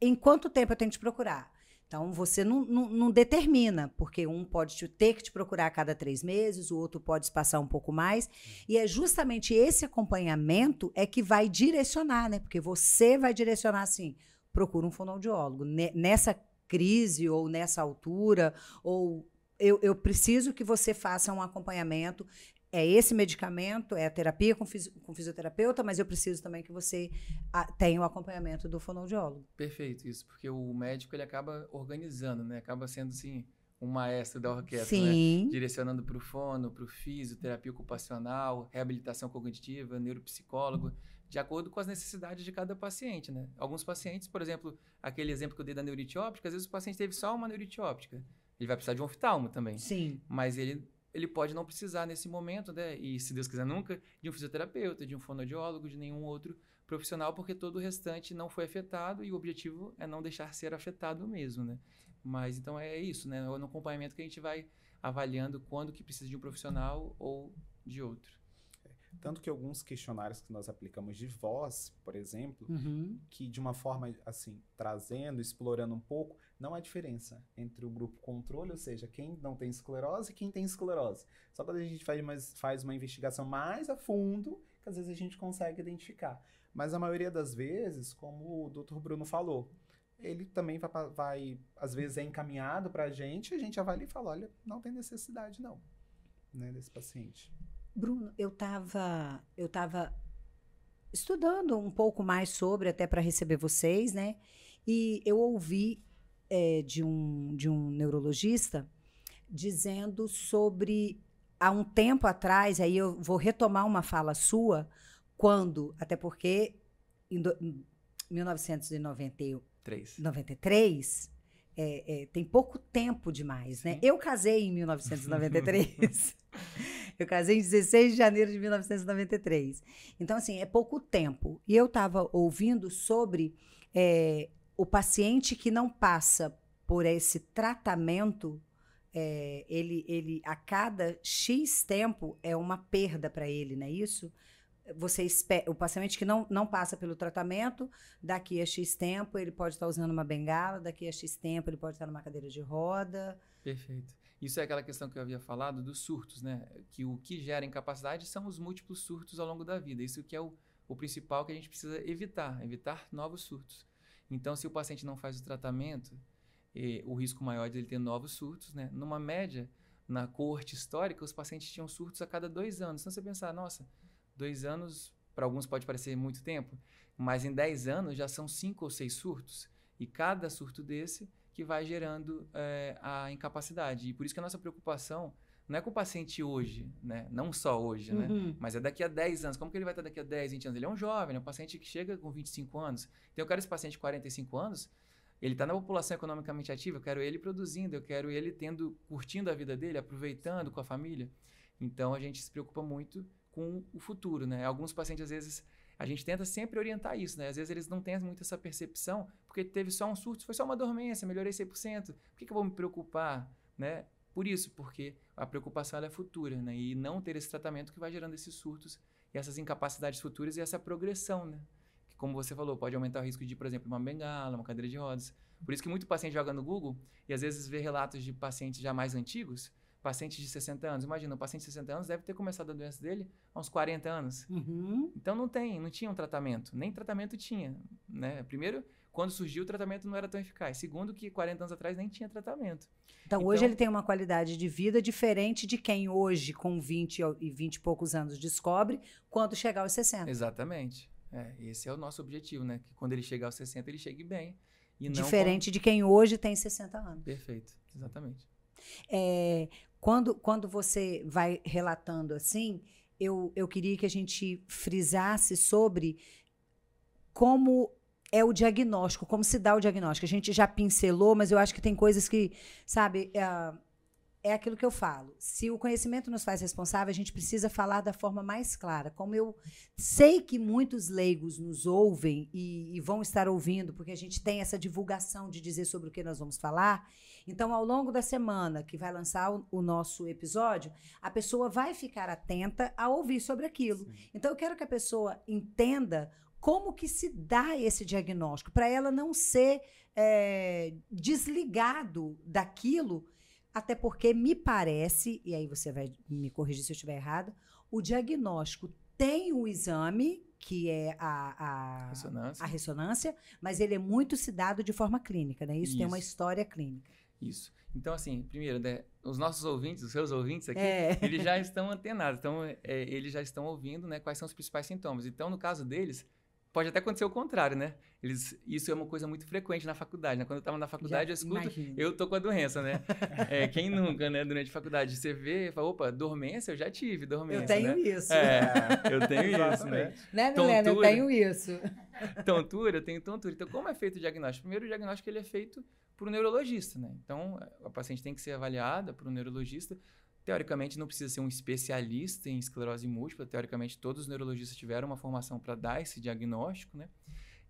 em quanto tempo eu tenho que te procurar? Então, você não determina, porque um pode ter que te procurar a cada 3 meses, o outro pode passar um pouco mais. E é justamente esse acompanhamento é que vai direcionar, né? Porque você vai direcionar assim, procura um fonoaudiólogo. Nessa crise ou nessa altura, ou eu preciso que você faça um acompanhamento. É esse medicamento, é a terapia com fisioterapeuta, mas eu preciso também que você tenha o acompanhamento do fonoaudiólogo. Perfeito, isso, porque o médico ele acaba organizando, né? Acaba sendo assim um maestro da orquestra, Sim. né? Direcionando para o fono, para o fisio, terapia ocupacional, reabilitação cognitiva, neuropsicólogo, de acordo com as necessidades de cada paciente, né? Alguns pacientes, por exemplo, aquele exemplo que eu dei da neurite óptica, às vezes o paciente teve só uma neurite óptica. Ele vai precisar de um oftalmo também. Sim. Mas ele pode não precisar nesse momento, né? E se Deus quiser nunca, de um fisioterapeuta, de um fonoaudiólogo, de nenhum outro profissional, porque todo o restante não foi afetado e o objetivo é não deixar ser afetado mesmo, né? Mas então é isso, né? No acompanhamento que a gente vai avaliando quando que precisa de um profissional ou de outro. Tanto que alguns questionários que nós aplicamos de voz, por exemplo, que de uma forma assim, trazendo, explorando um pouco, não há diferença entre o grupo controle, ou seja, quem não tem esclerose e quem tem esclerose. Só quando a gente faz uma investigação mais a fundo, que às vezes a gente consegue identificar. Mas a maioria das vezes, como o Dr. Bruno falou, ele também vai às vezes é encaminhado para a gente avalia e fala, olha, não tem necessidade não, né, desse paciente. Bruno, eu tava estudando um pouco mais sobre, até para receber vocês, né? E eu ouvi de um neurologista dizendo sobre, há um tempo atrás, aí eu vou retomar uma fala sua, até porque em 1993, tem pouco tempo demais, né? Eu casei em 1993. Eu casei em 16 de janeiro de 1993. Então, assim, é pouco tempo. E eu estava ouvindo sobre o paciente que não passa por esse tratamento, ele a cada X tempo é uma perda para ele, não é isso? O paciente que não passa pelo tratamento, daqui a X tempo ele pode estar usando uma bengala, daqui a X tempo ele pode estar numa cadeira de roda. Perfeito. Isso é aquela questão que eu havia falado dos surtos, né? Que o que gera incapacidade são os múltiplos surtos ao longo da vida. Isso que é o principal que a gente precisa evitar novos surtos. Então, se o paciente não faz o tratamento, o risco maior de ele ter novos surtos, né? Numa média, na coorte histórica, os pacientes tinham surtos a cada 2 anos. Então, você pensar, nossa, 2 anos, para alguns pode parecer muito tempo, mas em 10 anos já são 5 ou 6 surtos. E cada surto desse que vai gerando a incapacidade. E por isso que a nossa preocupação não é com o paciente hoje, né? Não só hoje, né? Mas é daqui a 10 anos. Como que ele vai estar daqui a 10, 20 anos? Ele é um jovem, é um paciente que chega com 25 anos. Então eu quero esse paciente de 45 anos, ele está na população economicamente ativa, eu quero ele produzindo, eu quero ele curtindo a vida dele, aproveitando com a família. Então a gente se preocupa muito com o futuro, né? Alguns pacientes, às vezes, a gente tenta sempre orientar isso, né? Às vezes eles não têm muito essa percepção, porque teve só um surto, foi só uma dormência, melhorei 100%. Por que eu vou me preocupar, né? Por isso, porque a preocupação ela é futura, né? E não ter esse tratamento que vai gerando esses surtos e essas incapacidades futuras e essa progressão, né? Que, como você falou, pode aumentar o risco de, por exemplo, uma bengala, uma cadeira de rodas. Por isso que muito paciente joga no Google e às vezes vê relatos de pacientes já mais antigos, paciente de 60 anos. Imagina, um paciente de 60 anos deve ter começado a doença dele há uns 40 anos. Então não tinha um tratamento. Nem tratamento tinha, né? Primeiro, quando surgiu, o tratamento não era tão eficaz. Segundo, que 40 anos atrás nem tinha tratamento. Então hoje ele tem uma qualidade de vida diferente de quem hoje, com 20 e poucos anos, descobre quando chegar aos 60. Exatamente. Esse é o nosso objetivo, né? Que quando ele chegar aos 60, ele chegue bem. E diferente de quem hoje tem 60 anos. Perfeito, exatamente. Quando você vai relatando assim, eu queria que a gente frisasse sobre como é o diagnóstico, como se dá o diagnóstico. A gente já pincelou, mas eu acho que tem coisas que, sabe, é aquilo que eu falo. Se o conhecimento nos faz responsável, a gente precisa falar da forma mais clara. Como eu sei que muitos leigos nos ouvem e vão estar ouvindo, porque a gente tem essa divulgação de dizer sobre o que nós vamos falar. Então, ao longo da semana que vai lançar o nosso episódio, a pessoa vai ficar atenta a ouvir sobre aquilo. Sim. Então, eu quero que a pessoa entenda como que se dá esse diagnóstico, para ela não ser desligado daquilo, até porque me parece, e aí você vai me corrigir se eu estiver errada, o diagnóstico tem um exame, que é a ressonância, mas ele é muito se dado de forma clínica, né? Isso tem uma história clínica. Isso. Então, assim, primeiro, né, os nossos ouvintes, os seus ouvintes aqui, eles já estão antenados, então eles já estão ouvindo, né, quais são os principais sintomas. Então, no caso deles, pode até acontecer o contrário, né? Isso é uma coisa muito frequente na faculdade, né? Quando eu estava na faculdade, eu escuto, eu tô com a doença, né? Quem nunca, né? Durante a faculdade, você vê e fala, opa, dormência, eu já tive dormência, eu tenho né? isso. Eu tenho isso, né? Né, Milena? Eu tenho isso. Tontura, eu tenho tontura. Então, como é feito o diagnóstico? Primeiro, o diagnóstico ele é feito por um neurologista, né? Então, a paciente tem que ser avaliada por um neurologista. Teoricamente, não precisa ser um especialista em esclerose múltipla. Teoricamente, todos os neurologistas tiveram uma formação para dar esse diagnóstico, né?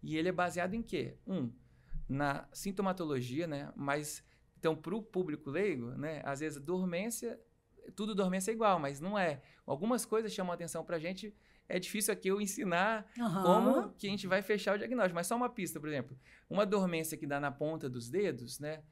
E ele é baseado em quê? Na sintomatologia, né? Mas, então, para o público leigo, né? Às vezes, tudo dormência é igual, mas não é. Algumas coisas chamam a atenção para a gente. É difícil aqui eu ensinar como que a gente vai fechar o diagnóstico. Mas só uma pista, por exemplo. Uma dormência que dá na ponta dos dedos, né?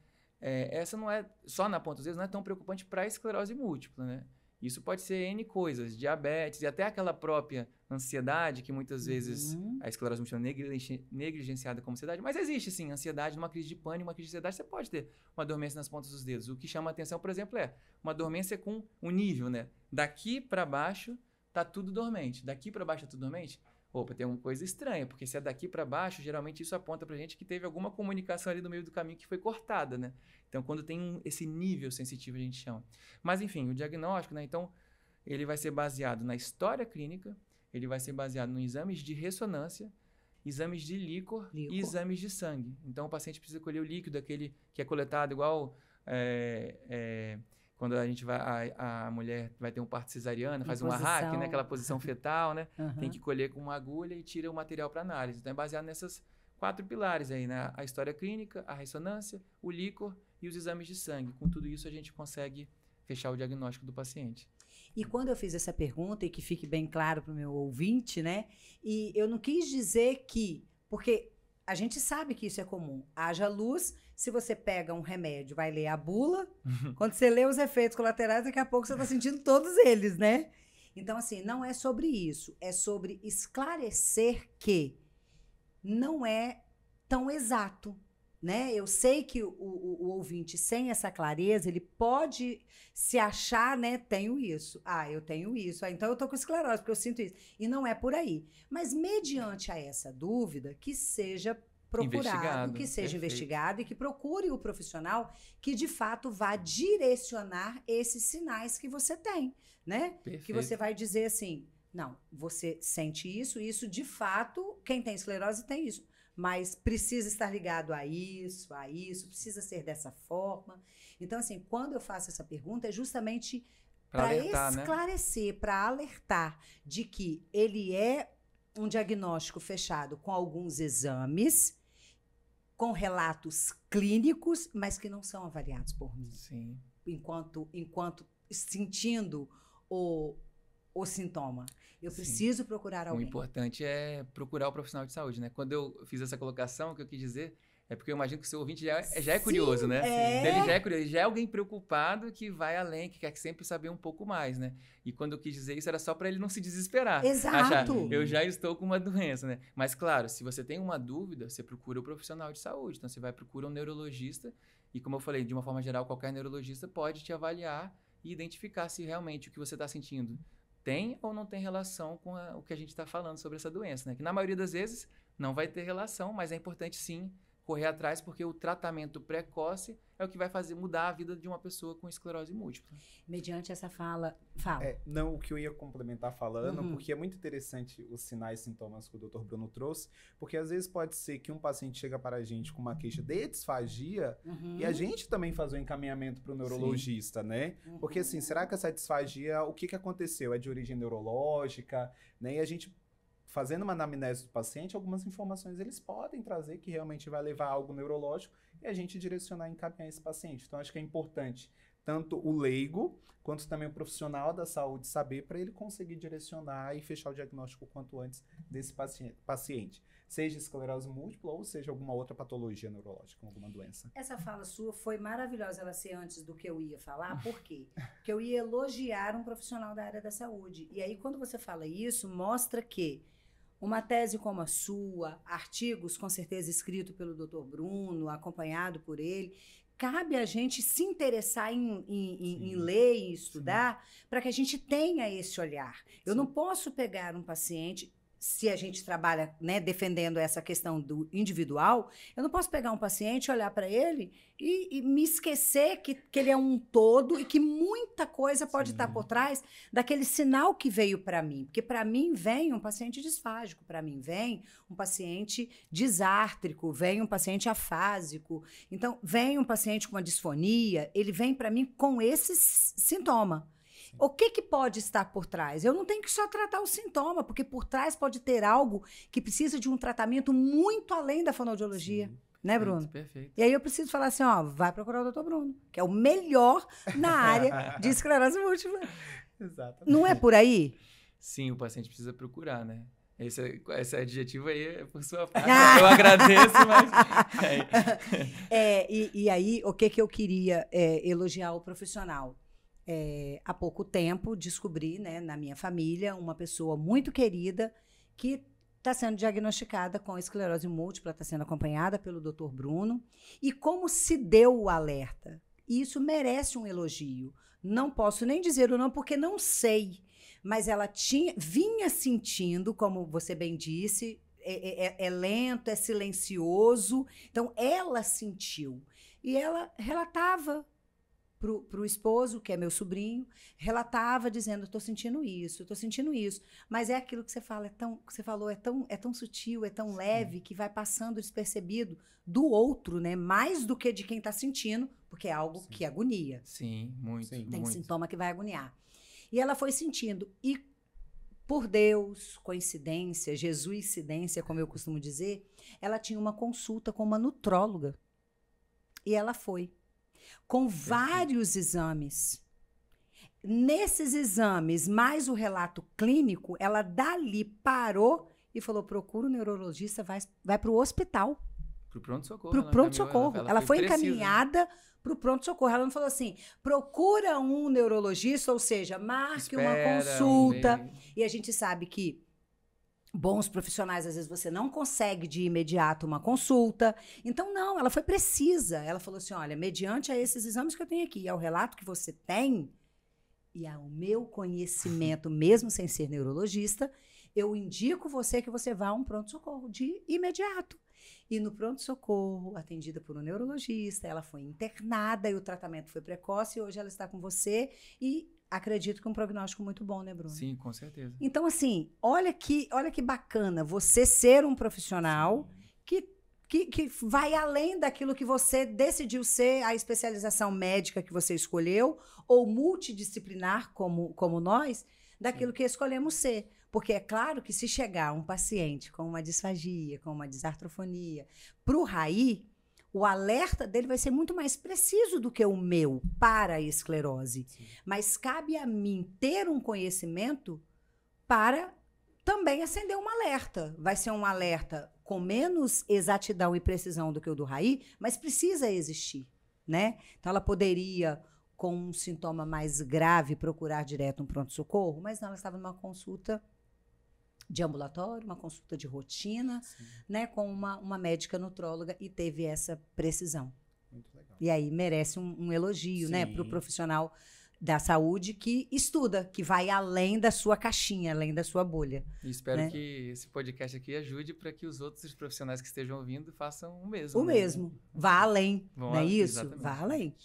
Essa não é só na ponta dos dedos, não é tão preocupante para a esclerose múltipla, né? Isso pode ser N coisas, diabetes e até aquela própria ansiedade que muitas vezes a esclerose múltipla é negligenciada como ansiedade, mas existe sim ansiedade numa crise de pânico, uma crise de ansiedade, você pode ter uma dormência nas pontas dos dedos. O que chama a atenção, por exemplo, é uma dormência com um nível, né? Daqui para baixo tá tudo dormente, daqui para baixo tá tudo dormente. Opa, tem uma coisa estranha, porque se é daqui para baixo, geralmente isso aponta pra gente que teve alguma comunicação ali no meio do caminho que foi cortada, né? Então, quando tem esse nível sensitivo, a gente chama. Mas, enfim, o diagnóstico, né? Então, ele vai ser baseado na história clínica, ele vai ser baseado em exames de ressonância, exames de líquor e exames de sangue. Então, o paciente precisa colher o líquido, aquele que é coletado igual... quando a gente vai, a mulher vai ter um parto cesariano, faz uma RAC, né? Aquela posição fetal, né? Tem que colher com uma agulha e tira o material para análise. Então, é baseado nessas 4 pilares aí, né? A história clínica, a ressonância, o líquor e os exames de sangue. Com tudo isso, a gente consegue fechar o diagnóstico do paciente. E quando eu fiz essa pergunta, e que fique bem claro para o meu ouvinte, né? E eu não quis dizer que... Porque a gente sabe que isso é comum. Haja luz... Se você pega um remédio, vai ler a bula, quando você lê os efeitos colaterais, daqui a pouco você está sentindo todos eles, né? Então, assim, não é sobre isso. É sobre esclarecer que não é tão exato, né? Eu sei que o ouvinte, sem essa clareza, ele pode se achar, né? Tenho isso. Eu tenho isso. Então, eu tô com esclerose, porque eu sinto isso. E não é por aí. Mas, mediante a essa dúvida, que seja procurado, que seja investigado e que procure o profissional que, de fato, vá direcionar esses sinais que você tem, né? Perfeito. Que você vai dizer assim, não, você sente isso, de fato, quem tem esclerose tem isso, mas precisa estar ligado a isso, precisa ser dessa forma. Então, assim, quando eu faço essa pergunta, é justamente para esclarecer, né? Para alertar de que ele é um diagnóstico fechado com alguns exames, com relatos clínicos, mas que não são avaliados por mim. Sim. Enquanto sentindo o sintoma. Eu preciso procurar alguém. O importante é procurar o profissional de saúde, né? Quando eu fiz essa colocação, o que eu quis dizer é porque eu imagino que o seu ouvinte já é curioso, né? Então, ele já é curioso, ele já é alguém preocupado que vai além, que quer sempre saber um pouco mais, né? E quando eu quis dizer isso, era só para ele não se desesperar. Exato. Achar, eu já estou com uma doença, né? Mas, claro, se você tem uma dúvida, você procura o profissional de saúde. Então, você vai procurar um neurologista e, como eu falei, de uma forma geral, qualquer neurologista pode te avaliar e identificar se realmente o que você está sentindo tem ou não tem relação com o que a gente está falando sobre essa doença, né? Que na maioria das vezes não vai ter relação, mas é importante sim correr atrás, porque o tratamento precoce é o que vai fazer mudar a vida de uma pessoa com esclerose múltipla. Mediante essa fala. Não, o que eu ia complementar falando, porque é muito interessante os sinais e sintomas que o Dr. Bruno trouxe, porque às vezes pode ser que um paciente chega para a gente com uma queixa de disfagia e a gente também faz o encaminhamento para o neurologista, né? Porque assim, será que essa disfagia, o que aconteceu? É de origem neurológica, né? E a gente, fazendo uma anamnese do paciente, algumas informações eles podem trazer que realmente vai levar a algo neurológico e a gente direcionar e encaminhar esse paciente. Então, acho que é importante tanto o leigo quanto também o profissional da saúde saber para ele conseguir direcionar e fechar o diagnóstico o quanto antes desse paciente. Seja esclerose múltipla ou seja alguma outra patologia neurológica, alguma doença. Essa fala sua foi maravilhosa ela ser antes do que eu ia falar. Por quê? Porque eu ia elogiar um profissional da área da saúde. E aí, quando você fala isso, mostra que uma tese como a sua, artigos com certeza escritos pelo Dr. Bruno, acompanhado por ele, cabe a gente se interessar em ler e estudar para que a gente tenha esse olhar. Eu não posso pegar um paciente... Se a gente trabalha, né, defendendo essa questão do individual, eu não posso pegar um paciente, olhar para ele e me esquecer que ele é um todo e que muita coisa pode estar por trás daquele sinal que veio para mim. Porque para mim vem um paciente disfágico, para mim vem um paciente disártrico, vem um paciente afásico. Então, vem um paciente com uma disfonia, ele vem para mim com esse sintoma. O que pode estar por trás? Eu não tenho que só tratar o sintoma, porque por trás pode ter algo que precisa de um tratamento muito além da fonoaudiologia. Sim, né, Bruno? Perfeito. E aí eu preciso falar assim, ó, vai procurar o Dr. Bruno, que é o melhor na área de esclerose múltipla. Exatamente. Não é por aí? Sim, o paciente precisa procurar, né? Esse adjetivo aí é por sua parte. Eu agradeço, mas... E aí, o que eu queria elogiar o profissional? Há pouco tempo, descobri, né, na minha família, uma pessoa muito querida que está sendo diagnosticada com esclerose múltipla, está sendo acompanhada pelo Dr. Bruno. E como se deu o alerta? E isso merece um elogio. Não posso nem dizer o nome, porque não sei. Mas ela vinha sentindo, como você bem disse, é lento, é silencioso. Então, ela sentiu. E ela relatava para o esposo, que é meu sobrinho, relatava dizendo, estou sentindo isso. Mas é aquilo que você fala, que você falou, é tão sutil, é tão leve, que vai passando despercebido do outro, né? Mais do que de quem está sentindo, porque é algo que agonia. Sim, muito. Tem sintoma que vai agoniar. E ela foi sentindo. E, por Deus, coincidência, Jesuicidência, como eu costumo dizer, ela tinha uma consulta com uma nutróloga. E ela foi. Com vários exames. Nesses exames, mais o relato clínico, ela dali parou e falou, procura o neurologista, vai para o hospital. Para o pronto-socorro. Para o pronto-socorro. Ela foi encaminhada para o pronto-socorro. Ela não falou assim, procura um neurologista, ou seja, marque uma consulta. E a gente sabe que bons profissionais, às vezes, você não consegue de imediato uma consulta. Então, não, ela foi precisa. Ela falou assim, olha, mediante a esses exames que eu tenho aqui, ao relato que você tem, e ao meu conhecimento, mesmo sem ser neurologista, eu indico você que você vá a um pronto-socorro de imediato. E no pronto-socorro, atendida por um neurologista, ela foi internada e o tratamento foi precoce, e hoje ela está com você e acredito que um prognóstico muito bom, né, Bruno? Sim, com certeza. Então, assim, olha que bacana você ser um profissional que vai além daquilo que você decidiu ser, a especialização médica que você escolheu, ou multidisciplinar, como nós, daquilo que escolhemos ser. Porque é claro que se chegar um paciente com uma disfagia, com uma disartrofonia, para o RAI, o alerta dele vai ser muito mais preciso do que o meu para a esclerose. Sim. Mas cabe a mim ter um conhecimento para também acender um alerta. Vai ser um alerta com menos exatidão e precisão do que o do RAI, mas precisa existir, né? Então, ela poderia, com um sintoma mais grave, procurar direto um pronto-socorro, mas não, ela estava numa consulta de ambulatório, uma consulta de rotina, né, com uma médica nutróloga, e teve essa precisão. Muito legal. E aí merece um elogio, né, para o profissional da saúde que estuda, que vai além da sua caixinha, além da sua bolha. E espero que esse podcast aqui ajude para que os outros profissionais que estejam ouvindo façam o mesmo. O mesmo. Vá além, não é isso? Exatamente. Vá além.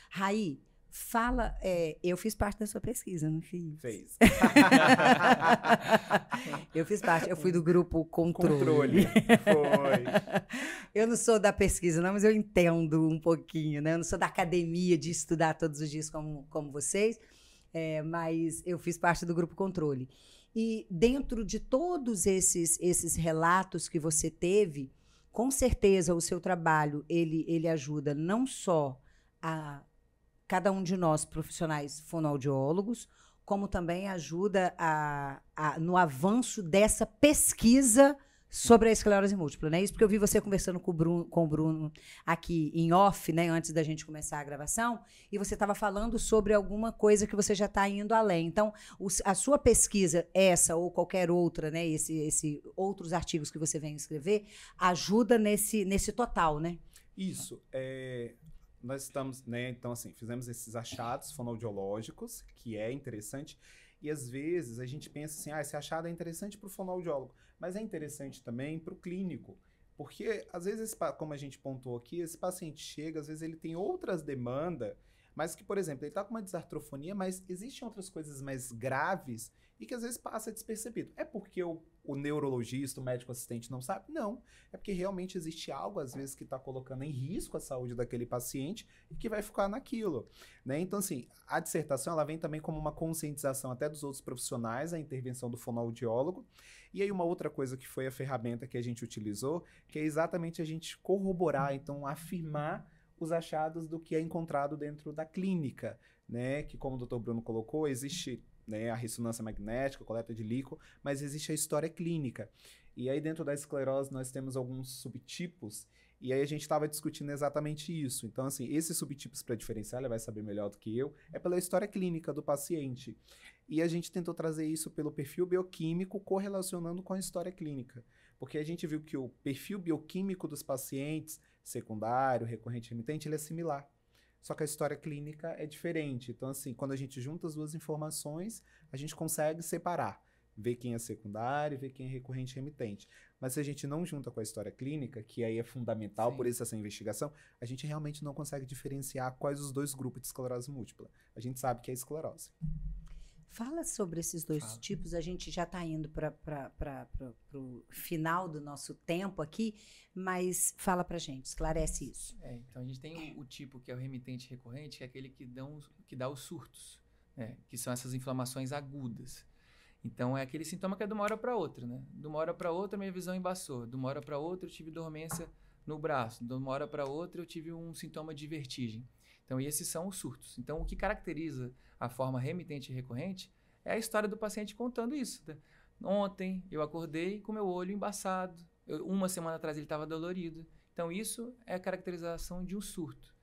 Raí, fala, eu fiz parte da sua pesquisa, não fiz? Fez. Eu fiz parte, eu fui do grupo Controle. Foi. Eu não sou da pesquisa, não, mas eu entendo um pouquinho, né? Eu não sou da academia de estudar todos os dias como vocês, mas eu fiz parte do grupo Controle. E dentro de todos esses relatos que você teve, com certeza o seu trabalho, ele ajuda não só a cada um de nós, profissionais fonoaudiólogos, como também ajuda no avanço dessa pesquisa sobre a esclerose múltipla, né? Isso porque eu vi você conversando com o Bruno aqui em off, né, antes da gente começar a gravação, e você estava falando sobre alguma coisa que você já está indo além. Então, a sua pesquisa, essa ou qualquer outra, né, esse outros artigos que você vem escrever, ajuda nesse total, né? Isso. Nós estamos, né, então assim, fizemos esses achados fonoaudiológicos, que é interessante, e às vezes a gente pensa assim, esse achado é interessante para o fonoaudiólogo, mas é interessante também para o clínico, porque às vezes, como a gente pontuou aqui, esse paciente chega, às vezes ele tem outras demandas, mas que, por exemplo, ele está com uma disartrofonia, mas existem outras coisas mais graves e que às vezes passa despercebido. É porque o neurologista, o médico assistente não sabe? Não. É porque realmente existe algo, às vezes, que está colocando em risco a saúde daquele paciente e que vai ficar naquilo, né? Então, assim, a dissertação, ela vem também como uma conscientização até dos outros profissionais, a intervenção do fonoaudiólogo. E aí, uma outra coisa que foi a ferramenta que a gente utilizou, que é exatamente a gente corroborar, então, afirmar os achados do que é encontrado dentro da clínica, né? Que, como o Dr. Bruno colocou, existe, né, a ressonância magnética, a coleta de líquido, mas existe a história clínica. E aí, dentro da esclerose, nós temos alguns subtipos, e aí a gente estava discutindo exatamente isso. Então, assim, esses subtipos, para diferenciar, ele vai saber melhor do que eu, é pela história clínica do paciente. E a gente tentou trazer isso pelo perfil bioquímico, correlacionando com a história clínica. Porque a gente viu que o perfil bioquímico dos pacientes, secundário, recorrente, remitente, ele é similar. Só que a história clínica é diferente. Então, assim, quando a gente junta as duas informações, a gente consegue separar. Ver quem é secundário, ver quem é recorrente remitente. Mas se a gente não junta com a história clínica, que aí é fundamental, por isso essa investigação, a gente realmente não consegue diferenciar quais os dois grupos de esclerose múltipla. A gente sabe que é esclerose. Fala sobre esses dois tipos, a gente já está indo para o final do nosso tempo aqui, mas fala para a gente, esclarece isso. Então a gente tem o tipo que é o remitente recorrente, que é aquele que dá os surtos, né, que são essas inflamações agudas. Então é aquele sintoma que é de uma hora para outra, né? De uma hora para outra minha visão embaçou, de uma hora para outra eu tive dormência no braço, de uma hora para outra eu tive um sintoma de vertigem. Então esses são os surtos. Então o que caracteriza a forma remitente e recorrente é a história do paciente contando isso. Tá? Ontem eu acordei com meu olho embaçado, uma semana atrás ele estava dolorido. Então isso é a caracterização de um surto,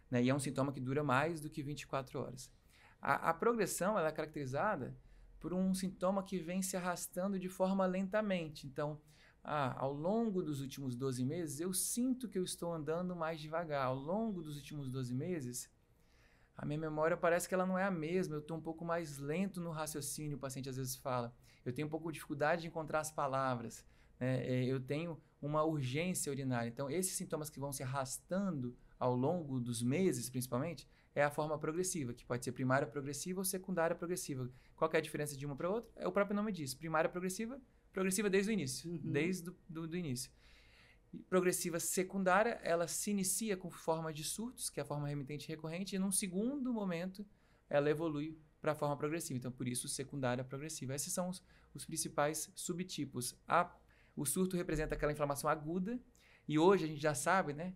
né? E é um sintoma que dura mais do que 24 horas. A progressão ela é caracterizada por um sintoma que vem se arrastando de forma lentamente. Então, ao longo dos últimos 12 meses, eu sinto que eu estou andando mais devagar. Ao longo dos últimos 12 meses, a minha memória parece que ela não é a mesma. Eu estou um pouco mais lento no raciocínio, o paciente às vezes fala. Eu tenho um pouco de dificuldade de encontrar as palavras, né? Eu tenho uma urgência urinária. Então, esses sintomas que vão se arrastando ao longo dos meses, principalmente, é a forma progressiva, que pode ser primária progressiva ou secundária progressiva. Qual que é a diferença de uma para outra? É o próprio nome diz. Primária progressiva, progressiva desde o início, desde do início. E progressiva secundária, ela se inicia com forma de surtos, que é a forma remitente recorrente, e num segundo momento ela evolui para a forma progressiva. Então, por isso, secundária progressiva. Esses são os principais subtipos. O surto representa aquela inflamação aguda, e hoje a gente já sabe, né?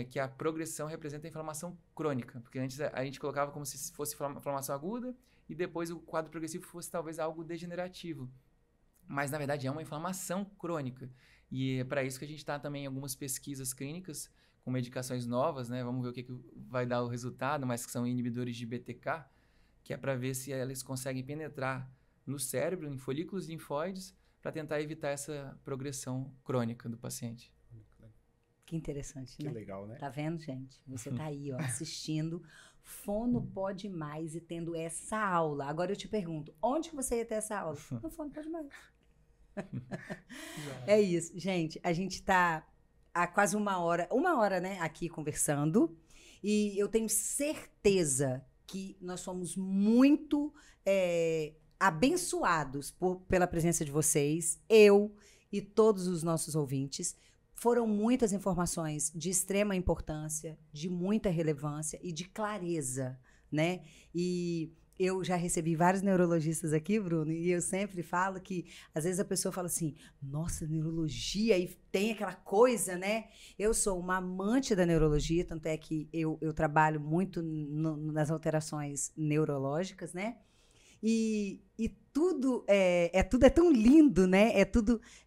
Que a progressão representa a inflamação crônica, porque antes a gente colocava como se fosse inflamação aguda e depois o quadro progressivo fosse talvez algo degenerativo. Mas, na verdade, é uma inflamação crônica. E é para isso que a gente está também em algumas pesquisas clínicas com medicações novas, né? Vamos ver o que vai dar o resultado, mas que são inibidores de BTK, que é para ver se eles conseguem penetrar no cérebro, em folículos linfóides, para tentar evitar essa progressão crônica do paciente. Que interessante, né? Que legal, né? Tá vendo, gente? Você tá aí, ó, assistindo Fono Pode Mais e tendo essa aula. Agora eu te pergunto, onde que você ia ter essa aula? No Fono Pode Mais. É isso, gente. A gente tá há quase uma hora, né, aqui conversando. E eu tenho certeza que nós somos muito abençoados pela presença de vocês, eu e todos os nossos ouvintes. Foram muitas informações de extrema importância, de muita relevância e de clareza, né? E eu já recebi vários neurologistas aqui, Bruno, e eu sempre falo que, às vezes, a pessoa fala assim, nossa, neurologia, e tem aquela coisa, né? Eu sou uma amante da neurologia, tanto é que eu trabalho muito nas alterações neurológicas, né? E tudo é tão lindo, né?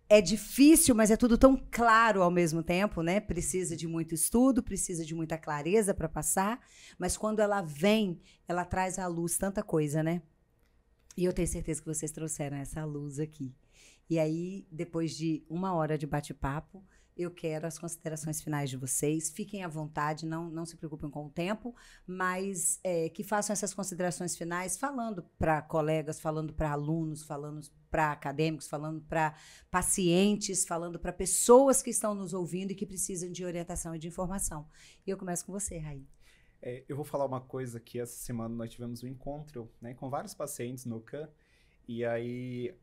É difícil, mas é tudo tão claro ao mesmo tempo, né? Precisa de muito estudo, precisa de muita clareza para passar, mas quando ela vem, ela traz à luz tanta coisa, né? E eu tenho certeza que vocês trouxeram essa luz aqui. E aí, depois de 1 hora de bate-papo, eu quero as considerações finais de vocês. Fiquem à vontade, não se preocupem com o tempo, mas que façam essas considerações finais falando para colegas, falando para alunos, falando para acadêmicos, falando para pacientes, falando para pessoas que estão nos ouvindo e que precisam de orientação e de informação. E eu começo com você, Raí. Eu vou falar uma coisa que essa semana nós tivemos um encontro, né, com vários pacientes no CAN, e aí...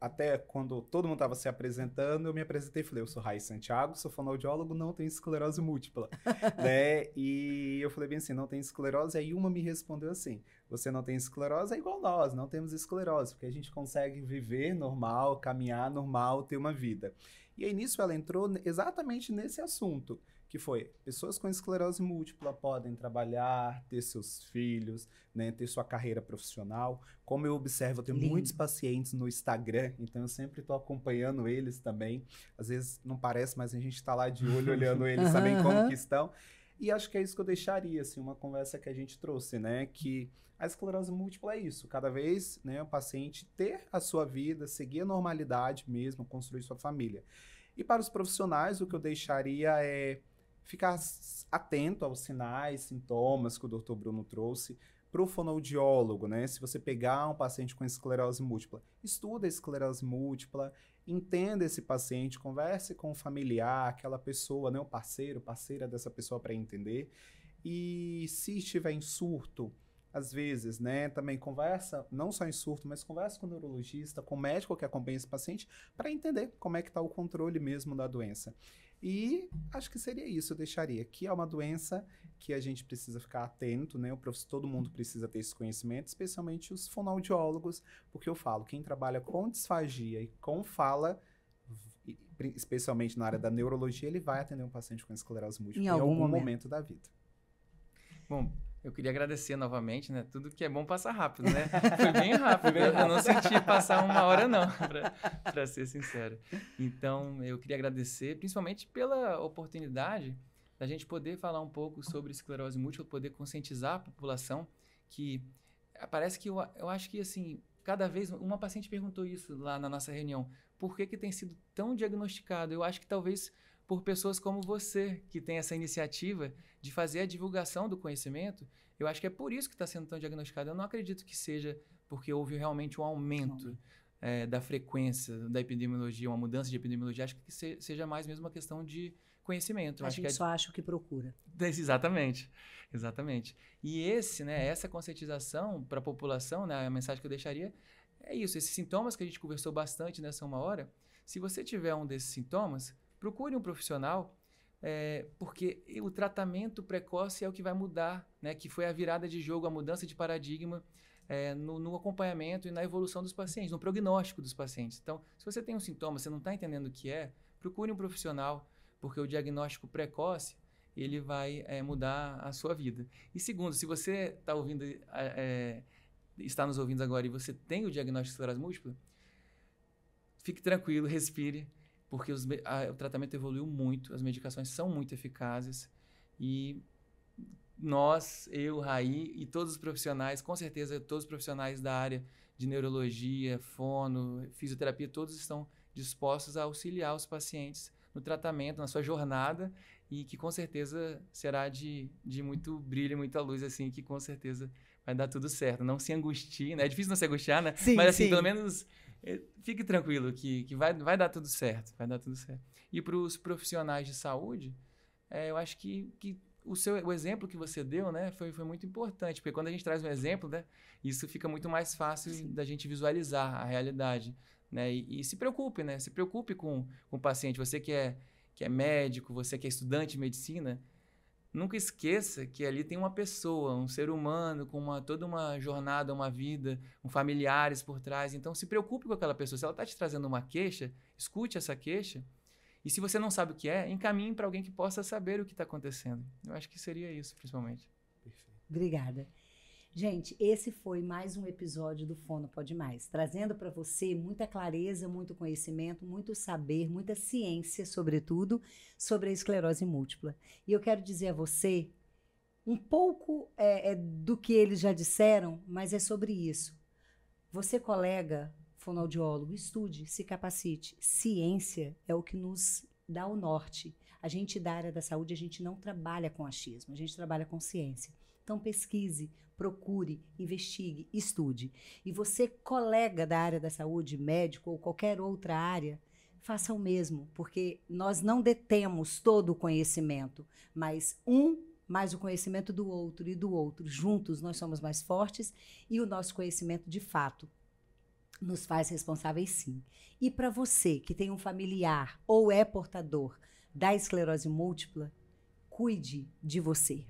Até quando todo mundo estava se apresentando, eu me apresentei e falei, eu sou Raí Santiago, sou fonoaudiólogo, não tenho esclerose múltipla, né? E eu falei bem assim, não tenho esclerose, aí uma me respondeu assim, você não tem esclerose, é igual nós, não temos esclerose, porque a gente consegue viver normal, caminhar normal, ter uma vida. E aí nisso ela entrou exatamente nesse assunto, que foi, pessoas com esclerose múltipla podem trabalhar, ter seus filhos, né, ter sua carreira profissional. Como eu observo, eu tenho muitos pacientes no Instagram, então eu sempre estou acompanhando eles também. Às vezes não parece, mas a gente está lá de olho olhando eles, sabem como que estão. E acho que é isso que eu deixaria, assim, uma conversa que a gente trouxe, né, que a esclerose múltipla é isso, cada vez, né, o paciente ter a sua vida, seguir a normalidade mesmo, construir sua família. E para os profissionais, o que eu deixaria é ficar atento aos sinais, sintomas que o Dr. Bruno trouxe. Para o fonoaudiólogo, né? Se você pegar um paciente com esclerose múltipla, estuda a esclerose múltipla, entenda esse paciente, converse com o familiar, aquela pessoa, né? O parceiro, parceira dessa pessoa para entender. E se estiver em surto, às vezes, né? Também conversa, não só em surto, mas conversa com o neurologista, com o médico que acompanha esse paciente, para entender como é que está o controle mesmo da doença. E acho que seria isso, eu deixaria. Que é uma doença que a gente precisa ficar atento, né? Todo mundo precisa ter esse conhecimento, especialmente os fonoaudiólogos, porque eu falo, quem trabalha com disfagia e com fala, especialmente na área da neurologia, ele vai atender um paciente com esclerose múltipla em algum momento da vida. Bom, eu queria agradecer novamente, né? Tudo que é bom passa rápido, né? Foi bem rápido. Eu não senti passar 1 hora, não, para ser sincero. Então, eu queria agradecer, principalmente pela oportunidade da gente poder falar um pouco sobre esclerose múltipla, poder conscientizar a população, que parece que eu acho que, assim, cada vez... Uma paciente perguntou isso lá na nossa reunião. Por que tem sido tão diagnosticado? Eu acho que talvez por pessoas como você, que tem essa iniciativa de fazer a divulgação do conhecimento, eu acho que é por isso que está sendo tão diagnosticado. Eu não acredito que seja porque houve realmente um aumento da frequência da epidemiologia, uma mudança de epidemiologia. Acho que seja mais mesmo uma questão de conhecimento. A gente só acha o que procura. Exatamente. E essa conscientização para a população, né, a mensagem que eu deixaria é isso. Esses sintomas que a gente conversou bastante nessa 1 hora, se você tiver um desses sintomas, procure um profissional, porque o tratamento precoce é o que vai mudar, né? Que foi a virada de jogo, a mudança de paradigma no acompanhamento e na evolução dos pacientes, no prognóstico dos pacientes. Então, se você tem um sintoma, você não está entendendo o que procure um profissional, porque o diagnóstico precoce ele vai mudar a sua vida. E segundo, se você está ouvindo, está nos ouvindo agora e você tem o diagnóstico de esclerose múltipla, fique tranquilo, respire, porque o tratamento evoluiu muito, as medicações são muito eficazes e nós, eu, Raí e todos os profissionais, com certeza todos os profissionais da área de neurologia, fono, fisioterapia, todos estão dispostos a auxiliar os pacientes no tratamento, na sua jornada e que com certeza será de muito brilho, muita luz, assim, que com certeza vai dar tudo certo. Não se angustie, né? É difícil não se angustiar, né? Sim, mas assim, sim. pelo menos fique tranquilo que vai dar tudo certo, vai dar tudo certo. E para os profissionais de saúde, eu acho que o exemplo que você deu, né, foi muito importante, porque quando a gente traz um exemplo, né, isso fica muito mais fácil da gente visualizar a realidade, né, e se preocupe, né, se preocupe com o paciente. Você que é médico, você que é estudante de medicina, nunca esqueça que ali tem uma pessoa, um ser humano com toda uma jornada, uma vida, familiares por trás. Então, se preocupe com aquela pessoa. Se ela está te trazendo uma queixa, escute essa queixa. E se você não sabe o que é, encaminhe para alguém que possa saber o que está acontecendo. Eu acho que seria isso, principalmente. Perfeito. Obrigada. Gente, esse foi mais um episódio do Fono Pode Mais, trazendo para você muita clareza, muito conhecimento, muito saber, muita ciência, sobretudo, sobre a esclerose múltipla. E eu quero dizer a você um pouco do que eles já disseram, mas é sobre isso. Você, colega fonoaudiólogo, estude, se capacite. Ciência é o que nos dá o norte. A gente da área da saúde, a gente não trabalha com achismo, a gente trabalha com ciência. Então pesquise, procure, investigue, estude. E você, colega da área da saúde, médico ou qualquer outra área, faça o mesmo, porque nós não detemos todo o conhecimento, mas mais o conhecimento do outro e do outro. Juntos nós somos mais fortes e o nosso conhecimento, de fato, nos faz responsáveis, sim. E para você que tem um familiar ou é portador da esclerose múltipla, cuide de você.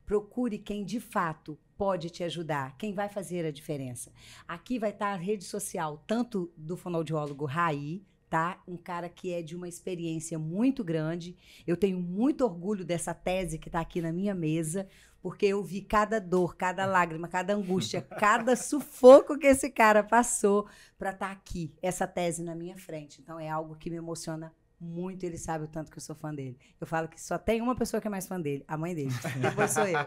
Procure quem de fato pode te ajudar, quem vai fazer a diferença. Aqui vai estar a rede social, tanto do fonoaudiólogo Raí, tá? Um cara que é de uma experiência muito grande. Eu tenho muito orgulho dessa tese que está aqui na minha mesa, porque eu vi cada dor, cada lágrima, cada angústia, cada sufoco que esse cara passou para estar aqui, essa tese na minha frente. Então é algo que me emociona muito, ele sabe o tanto que eu sou fã dele. Eu falo que só tem uma pessoa que é mais fã dele, a mãe dele. Depois sou eu.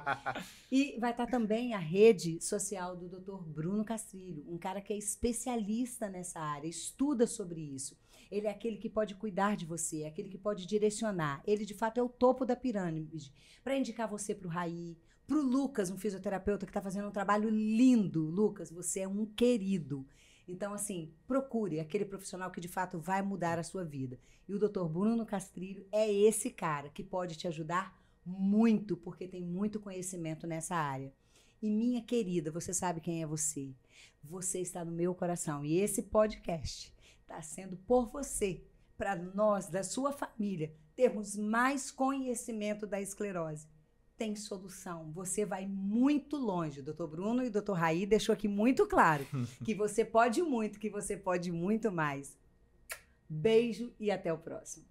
E vai estar também a rede social do Dr. Bruno Castrilho, um cara que é especialista nessa área, estuda sobre isso. Ele é aquele que pode cuidar de você, é aquele que pode direcionar. Ele, de fato, é o topo da pirâmide. Para indicar você para o Raí, para o Lucas, um fisioterapeuta que está fazendo um trabalho lindo. Lucas, você é um querido. Então, assim, procure aquele profissional que, de fato, vai mudar a sua vida. E o Dr. Bruno Castrilho é esse cara que pode te ajudar muito, porque tem muito conhecimento nessa área. E, minha querida, você sabe quem é você. Você está no meu coração. E esse podcast está sendo por você, para nós, da sua família, termos mais conhecimento da esclerose. Tem solução. Você vai muito longe. O Dr. Bruno e o Dr. Raí deixou aqui muito claro que você pode muito, que você pode muito mais. Beijo e até o próximo.